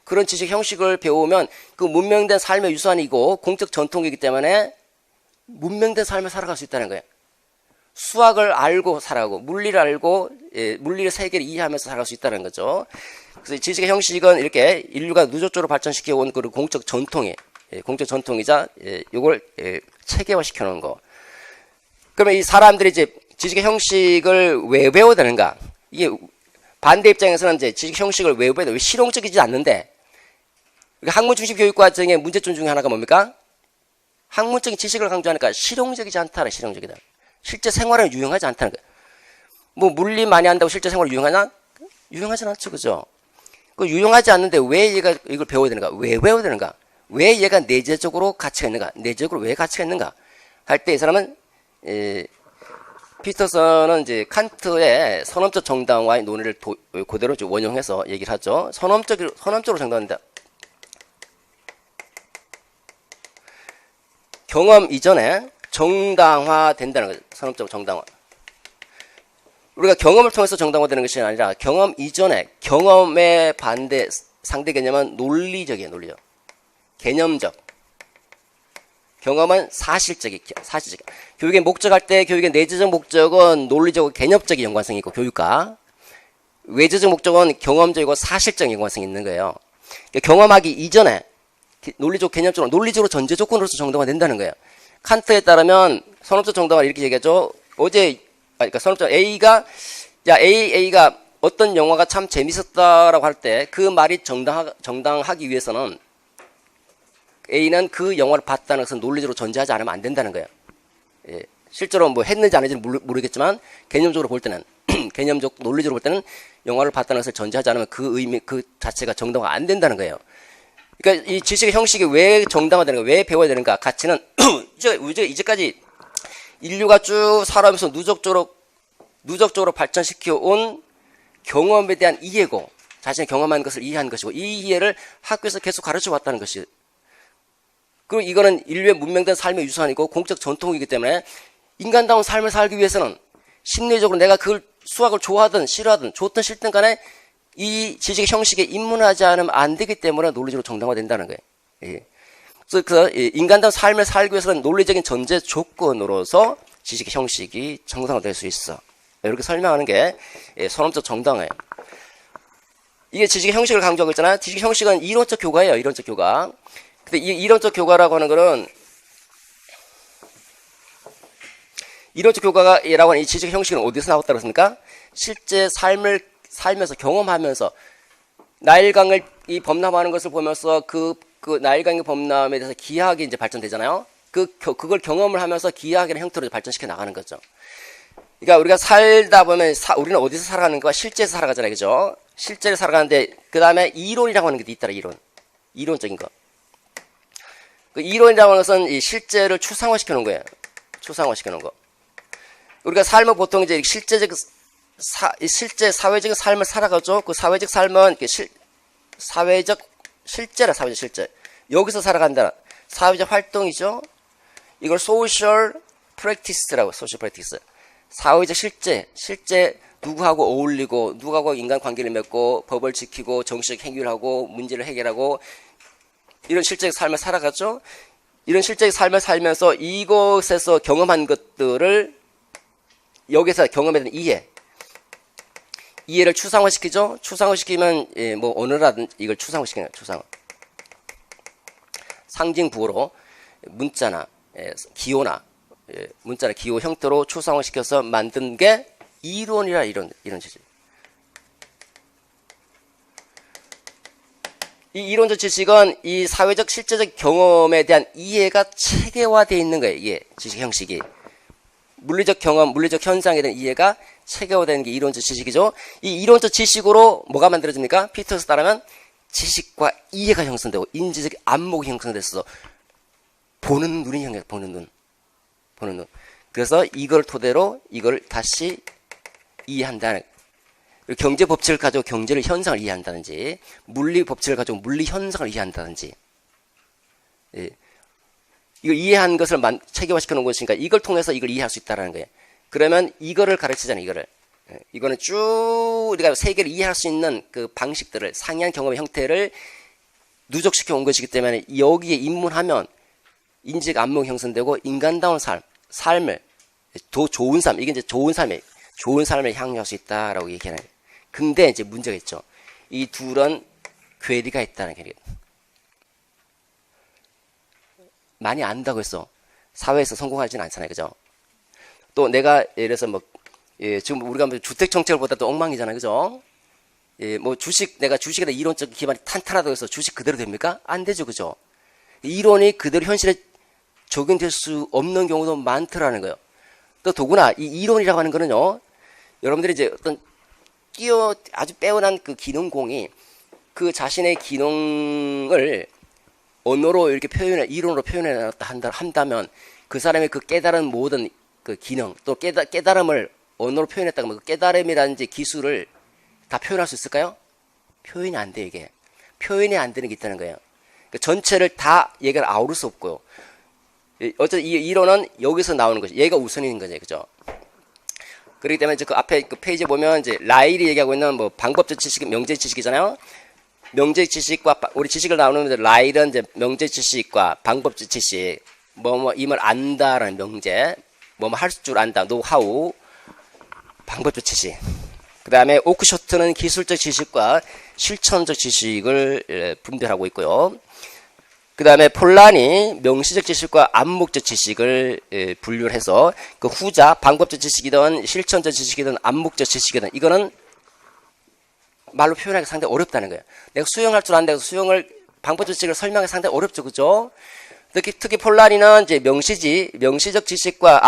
그런 지식 형식을 배우면 그 문명된 삶의 유산이고 공적 전통이기 때문에 문명된 삶을 살아갈 수 있다는 거예요. 수학을 알고 살아가고 물리를 알고 물리의 세계를 이해하면서 살아갈 수 있다는 거죠. 그래서 지식의 형식은 이렇게 인류가 누적적으로 발전시켜 온 그 공적 전통이 공적 전통이자 이걸 체계화시켜 놓은 거. 그러면 이 사람들이 이제 지식의 형식을 왜 배워야 되는가? 이게 반대 입장에서는 이제 지식 형식을 왜 배워야 돼? 왜 실용적이지 않는데? 학문 중심 교육 과정의 문제점 중에 하나가 뭡니까? 학문적인 지식을 강조하니까 실용적이지 않다라. 실용적이다. 실제 생활에 유용하지 않다는 거예요. 뭐 물리 많이 한다고 실제 생활에 유용하냐? 유용하진 않죠, 그죠? 그 유용하지 않는데 왜 얘가 이걸 배워야 되는가? 왜 배워야 되는가? 왜 얘가 내재적으로 가치가 있는가? 내재적으로 왜 가치가 있는가? 할 때 이 사람은 피터슨은 이제 칸트의 선언적 정당화의 논의를 그대로 원용해서 얘기를 하죠. 선언적으로 정당화된다. 경험 이전에 정당화된다는 거죠. 선언적 정당화. 우리가 경험을 통해서 정당화되는 것이 아니라 경험 이전에 경험의 반대 상대 개념은 논리적이에요. 논리적. 개념적. 경험은 사실적. 교육의 목적할 때 교육의 내재적 목적은 논리적, 개념적인 연관성이 있고 교육과 외재적 목적은 경험적이고 사실적인 연관성이 있는 거예요. 경험하기 이전에 논리적, 개념적으로 논리적으로 전제 조건으로서 정당화된다는 거예요. 칸트에 따르면 선언적 정당화를 이렇게 얘기하죠. 그러니까 선언적 A가 어떤 영화가 참 재밌었다라고 할 때 그 말이 정당하기 위해서는 A는 그 영화를 봤다는 것은 논리적으로 전제하지 않으면 안 된다는 거예요. 실제로 뭐 했는지 안 했는지는 모르겠지만 개념적으로 볼 때는 논리적으로 볼 때는 영화를 봤다는 것을 전제하지 않으면 그 의미 그 자체가 정당화 안 된다는 거예요. 그러니까 이 지식의 형식이 왜 정당화되는가, 왜 배워야 되는가? 가치는 이제까지 인류가 쭉 살아오면서 누적적으로 발전시켜 온 경험에 대한 이해고, 자신이 경험한 것을 이해한 것이고, 이 이해를 학교에서 계속 가르쳐 왔다는 것이. 그리고 이거는 인류의 문명된 삶의 유산이고 공적 전통이기 때문에 인간다운 삶을 살기 위해서는 심리적으로 내가 그 수학을 좋아하든 싫어하든 좋든 싫든 간에 이 지식의 형식에 입문하지 않으면 안 되기 때문에 논리적으로 정당화된다는 거예요. 그래서 인간다운 삶을 살기 위해서는 논리적인 전제 조건으로서 지식의 형식이 정당화될 수 있어. 이렇게 설명하는 게 선언적 정당화예요. 이게 지식의 형식을 강조하고 있잖아요. 지식의 형식은 이론적 교과예요. 이론적 교과. 근데 이 이론적 교과라고 하는 거는 이론적 교과라고 하는 이 지식의 형식은 어디서 나왔다고 했습니까? 실제 삶을 살면서 경험하면서 나일강을 이 범람하는 것을 보면서 그 그 나일강의 범람에 대해서 기하학이 이제 발전되잖아요. 그걸 경험을 하면서 기하학이라는 형태로 발전시켜 나가는 거죠. 그러니까 우리가 살다 보면 우리는 어디서 살아가는 거야? 실제에서 살아가잖아요. 그죠? 실제로 살아가는데, 그 다음에 이론이라고 하는 게 있더라, 이론. 이론적인 거. 그 이론이라고 하는 것은 이 실제를 추상화시켜 놓은 거예요. 추상화시켜 놓은 거. 우리가 삶을 보통 이제 실제 사회적인 삶을 살아가죠. 그 사회적 삶은 사회적 실제. 여기서 살아간다. 사회적 활동이죠. 이걸 social practice라고, social practice. 사회적 실제 누구하고 어울리고, 누구하고 인간 관계를 맺고, 법을 지키고, 정치적 행위를 하고, 문제를 해결하고, 이런 실제적 삶을 살아가죠. 이런 실제적 삶을 살면서 이곳에서 경험한 것들을 여기서 경험에 대한 이해를 추상화시키죠. 추상화시키면 뭐 언어라든지 이걸 추상화시키는 거예요. 추상화. 상징부호로 문자나 기호나 문자나 기호 형태로 추상화시켜서 만든 게 이론이라 이런 지식. 이 이론적 지식은 이 사회적 실제적 경험에 대한 이해가 체계화되어 있는 거예요. 이해, 지식 형식이. 물리적 경험, 물리적 현상에 대한 이해가 체계화되는 게 이론적 지식이죠. 이 이론적 지식으로 뭐가 만들어집니까? 피터스 따르면 지식과 이해가 형성되고 인지적 안목이 형성돼서 보는 눈이 형성, 보는 눈. 그래서 이걸 토대로 이걸 다시 이해한다는. 경제 법칙을 가지고 경제를 현상을 이해한다든지, 물리 법칙을 가지고 물리 현상을 이해한다든지, 예. 이걸 이해한 것을 체계화시켜 놓은 것이니까 이걸 통해서 이걸 이해할 수 있다는 거예요. 그러면 이거를 가르치잖아요. 이거를. 예. 이거는 쭉 우리가 세계를 이해할 수 있는 그 방식들을, 상이한 경험의 형태를 누적시켜 온 것이기 때문에 여기에 입문하면 인지적 안목이 형성되고 인간다운 삶을 더 좋은 삶, 이게 이제 좋은 삶을 향유할 수 있다라고 얘기하는 거예요. 근데 이제 문제가 있죠. 이 둘은 괴리가 있다는 게. 많이 안다고 해서 사회에서 성공하지는 않잖아요. 그죠? 또 내가 예를 들어서 지금 우리가 주택 정책을 보다 또 엉망이잖아요. 그죠? 뭐 내가 주식에 대한 이론적 기반이 탄탄하다고 해서 주식 그대로 됩니까? 안 되죠. 그죠? 이론이 그대로 현실에 적용될 수 없는 경우도 많더라는 거예요. 또 더구나 이 이론이라고 하는 거는요. 여러분들이 이제 어떤 아주 빼어난 그 기능공이 그 자신의 기능을 언어로 이렇게 이론으로 한다면 그 사람의 그 깨달은 모든 그 기능, 또 깨달음을 언어로 표현했다고 하면 그 깨달음이라든지 기술을 다 표현할 수 있을까요? 표현이 안 돼, 이게. 표현이 안 되는 게 있다는 거예요. 그 전체를 다 얘기를 아우를 수 없고요. 어쨌든 이 이론은 여기서 나오는 것이, 얘가 우선인 거죠. 그죠? 그렇기 때문에 이제 그 앞에 그 페이지에 보면 이제 라일이 얘기하고 있는 뭐 방법적 지식, 명제 지식이잖아요. 명제 지식과 우리 지식을 나누는데 라일은 이제 명제 지식과 방법적 지식, 이걸 안다라는 명제, 할 줄 안다, 노하우, 방법적 지식. 그 다음에 오크셔트는 기술적 지식과 실천적 지식을 분별하고 있고요. 그 다음에 폴란이 명시적 지식과 암묵적 지식을 분류를 해서 그 후자 방법적 지식이든 실천적 지식이든 암묵적 지식이든 이거는 말로 표현하기 상당히 어렵다는 거예요. 내가 수영할 줄 아는데 수영을 방법적 지식을 설명하기 상당히 어렵죠. 그죠? 특히 폴란이는 이제 명시적 지식과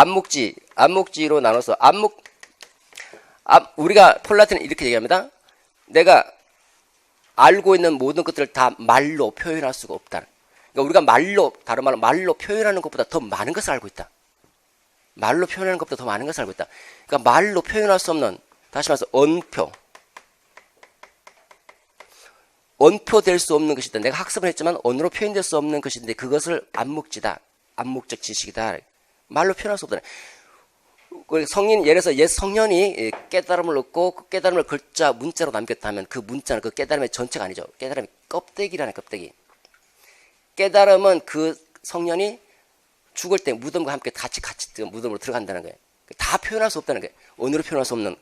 암묵지로 나눠서 우리가 폴란트는 이렇게 얘기합니다. 내가 알고 있는 모든 것들을 다 말로 표현할 수가 없다. 그러니까 우리가 다른 말로 말로 표현하는 것보다 더 많은 것을 알고 있다. 말로 표현하는 것보다 더 많은 것을 알고 있다. 그러니까 말로 표현할 수 없는, 다시 말해서 언표될 수 없는 것이다. 내가 학습을 했지만 언어로 표현될 수 없는 것인데 그것을 암묵적 지식이다. 말로 표현할 수 없다. 예를 들어서 옛 성년이 깨달음을 얻고 그 깨달음을 글자, 문자로 남겼다면 그 문자는 그 깨달음의 전체가 아니죠. 깨달음의 껍데기라는 껍데기. 깨달음은 그 성년이 죽을 때 무덤과 함께 같이 무덤으로 들어간다는 거예요. 다 표현할 수 없다는 거예요. 언어로 표현할 수 없는.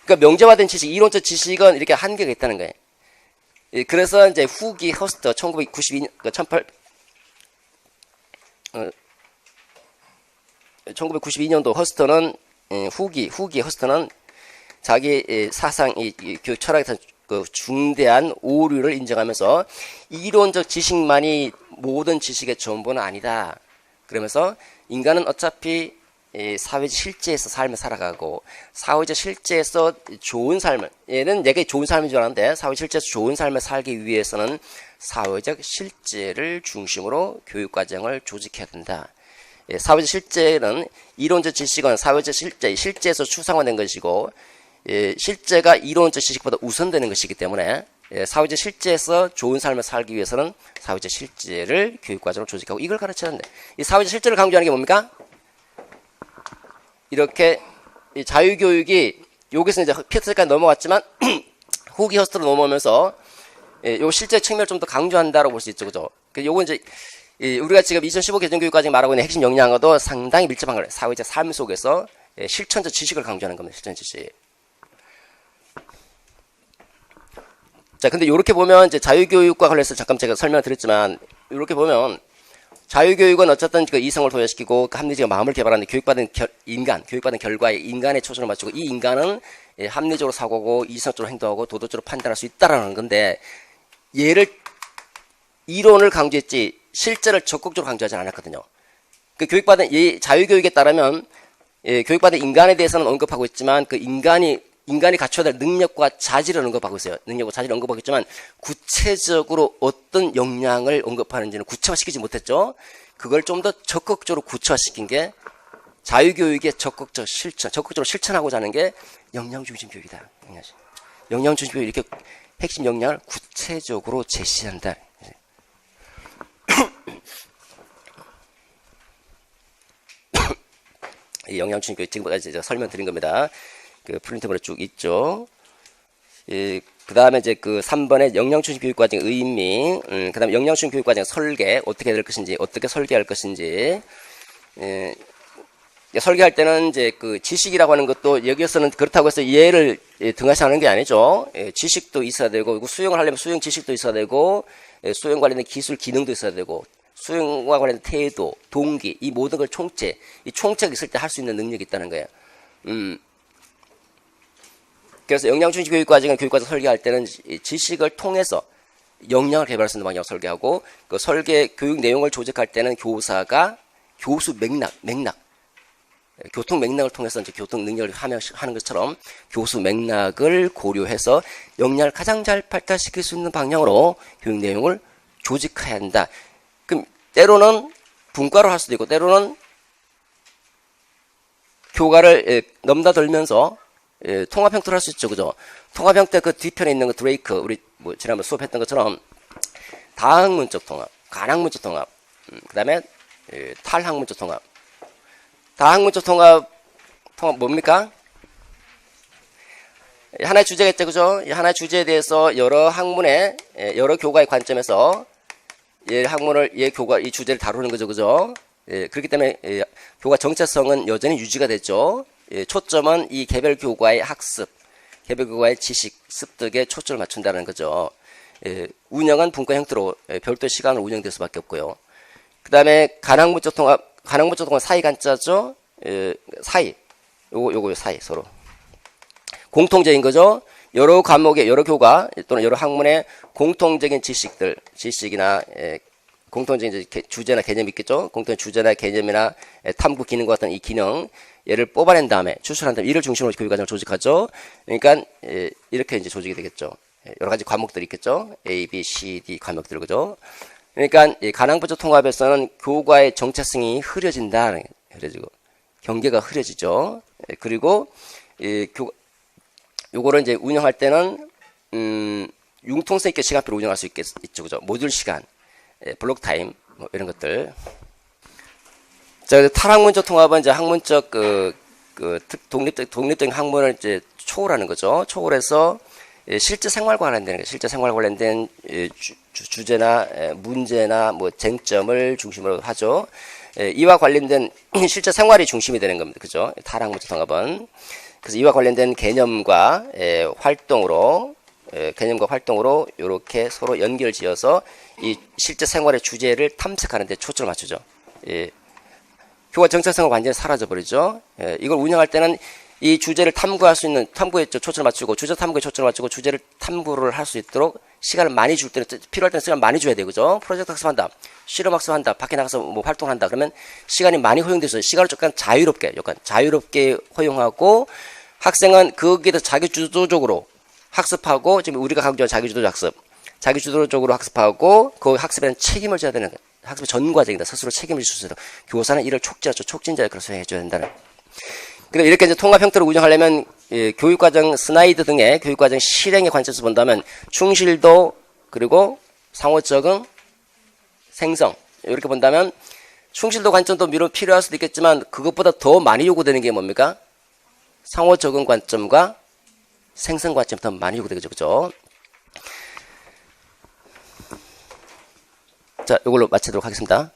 그러니까 명제화된 지식, 이론적 지식은 이렇게 한계가 있다는 거예요. 그래서 이제 후기 허스터 1992년도 허스터는 후기 허스터는 자기 사상, 이 교육 철학에 대한 그 중대한 오류를 인정하면서 이론적 지식만이 모든 지식의 전부는 아니다. 그러면서 인간은 어차피 사회적 실제에서 삶을 살아가고 사회적 실제에서 좋은 삶을, 얘는 내가 좋은 삶인 줄 알았는데 사회적 실제에서 좋은 삶을 살기 위해서는 사회적 실제를 중심으로 교육과정을 조직해야 된다. 사회적 실제는 이론적 지식은 사회적 실제에서 추상화된 것이고, 실제가 이론적 지식보다 우선되는 것이기 때문에 사회적 실제에서 좋은 삶을 살기 위해서는 사회적 실제를 교육과정으로 조직하고 이걸 가르치는데, 이 사회적 실제를 강조하는 게 뭡니까? 이렇게 자유교육이 여기서 이제 피어트까지 넘어갔지만 후기 허스트로 넘어오면서 요 실제 측면을 좀 더 강조한다라고 볼 수 있죠, 그죠? 요거 이제 우리가 지금 2015 개정교육과정이 말하고 있는 핵심 역량과도 상당히 밀접한 거예요. 사회적 삶 속에서 실천적 지식을 강조하는 겁니다. 실천 지식. 자, 근데 이렇게 보면 이제 자유교육과 관련해서 잠깐 제가 설명을 드렸지만, 이렇게 보면 자유교육은 어쨌든 그 이성을 도약시키고 합리적인 마음을 개발하는 교육받은 교육받은 결과에 인간의 초점을 맞추고, 이 인간은 합리적으로 사고하고 이성적으로 행동하고 도덕적으로 판단할 수 있다라는 건데, 얘를 이론을 강조했지 실제를 적극적으로 강조하지 않았거든요. 그 교육받은 이 자유교육에 따르면 교육받은 인간에 대해서는 언급하고 있지만, 그 인간이 갖춰야 될 능력과 자질을 언급하고 있어요. 능력과 자질을 언급하고 있지만 구체적으로 어떤 역량을 언급하는지는 구체화시키지 못했죠. 그걸 좀 더 적극적으로 구체화시킨 게 자유교육의 적극적으로 실천하고자 하는 게 역량중심 교육이다. 역량중심 교육, 이렇게 핵심 역량을 구체적으로 제시한다. 이 역량중심 교육 지금까지 제가 설명드린 겁니다. 그 프린트물에 쭉 있죠. 그 다음에 이제 그 3번에 역량중심 교육과정 의미, 그 다음에 역량중심 교육과정 설계, 어떻게 될 것인지, 어떻게 설계할 것인지, 설계할 때는 이제 그 지식이라고 하는 것도 여기에서는 그렇다고 해서 얘를 등하시하는 게 아니죠. 지식도 있어야 되고, 수용을 하려면 수용 지식도 있어야 되고, 수용 관련된 기술 기능도 있어야 되고, 수용과 관련된 태도, 동기, 이 모든 걸 이 총체가 있을 때 할 수 있는 능력이 있다는 거예요. 그래서 역량중심 교육과정은 교육과정 설계할 때는 지식을 통해서 역량을 개발할 수 있는 방향으로 설계하고, 그 설계 교육 내용을 조직할 때는 교사가 교수 맥락, 교통 맥락을 통해서 이제 교통 능력을 하는 것처럼 교수 맥락을 고려해서 역량을 가장 잘 발달시킬 수 있는 방향으로 교육 내용을 조직해야 한다. 그럼 때로는 분과로 할 수도 있고, 때로는 교과를 넘나들면서 통합 형태로 할 수 있죠, 그죠? 통합 형태 그 뒤편에 있는 거 드레이크, 우리 뭐 지난번 수업했던 것처럼 다학문적 통합, 간학문적 통합, 그 다음에 탈학문적 통합. 다학문적 통합 뭡니까? 하나의 주제가 있죠, 그죠? 이 하나의 주제에 대해서 여러 학문의, 여러 교과의 관점에서 이 주제를 다루는 거죠, 그죠? 그렇기 때문에 교과 정체성은 여전히 유지가 됐죠. 초점은 이 개별 교과의 학습, 개별 교과의 지식 습득에 초점을 맞춘다는 거죠. 운영은 분과 형태로 별도의 시간으로 운영될 수밖에 없고요. 그 다음에 간학문적 통합 사이 간자죠. 사이, 요거 사이 서로 공통적인 거죠. 여러 과목의 여러 교과 또는 여러 학문의 공통적인 지식이나 공통적인 주제나 개념이 있겠죠. 공통적인 주제나 개념이나 탐구 기능과 같은 이 기능, 얘를 뽑아낸 다음에 추출한 다음에 이를 중심으로 교육과정을 조직하죠. 그러니까 이렇게 이제 조직이 되겠죠. 여러 가지 과목들이 있겠죠. A, B, C, D 과목들, 그죠. 그러니까 이 간학문적 통합에서는 교과의 정체성이 흐려지고 경계가 흐려지죠. 그리고 요거를 이제 운영할 때는 융통성 있게 시간표를 운영할 수 있죠, 그죠. 모듈 시간, 블록 타임, 뭐 이런 것들. 자, 탈학문적 통합은 이제 학문적 독립적인 학문을 이제 초월하는 거죠. 초월해서 실제 생활과 관련된 실제 생활 관련된 주제나 문제나 뭐 쟁점을 중심으로 하죠. 이와 관련된 실제 생활이 중심이 되는 겁니다, 그죠. 탈학문적 통합은. 그래서 이와 관련된 개념과 활동으로 이렇게 서로 연결지어서 이 실제 생활의 주제를 탐색하는 데 초점을 맞추죠. 교과 정체성은 완전히 사라져버리죠. 이걸 운영할 때는 이 주제를 탐구할 수 있는, 탐구에 초점을 맞추고, 주제 탐구에 초점을 맞추고, 주제를 탐구를 할 수 있도록 시간을 많이 줄 때는, 필요할 때는 시간 많이 줘야 돼요. 그죠? 프로젝트 학습한다. 실험 학습한다. 밖에 나가서 뭐 활동한다. 그러면 시간이 많이 허용돼서 시간을 약간 자유롭게 허용하고, 학생은 거기에 대해서 자기주도적으로 학습하고, 지금 우리가 강조한 자기주도적 학습. 자기주도적으로 학습하고, 그 학습에 대한 책임을 져야 되는, 학습의 전 과정이다. 스스로 책임을 질 수 있도록. 교사는 이를 촉진하죠. 촉진자 역할을 수행해줘야 된다는. 그럼 이렇게 이제 통합 형태로 운영하려면 교육과정 슬라이드 등의 교육과정 실행의 관점에서 본다면 충실도 그리고 상호 적응, 생성 이렇게 본다면 충실도 관점도 물론 필요할 수도 있겠지만 그것보다 더 많이 요구되는 게 뭡니까? 상호 적응 관점과 생성 관점이 더 많이 요구되겠죠, 그죠? 자, 이걸로 마치도록 하겠습니다.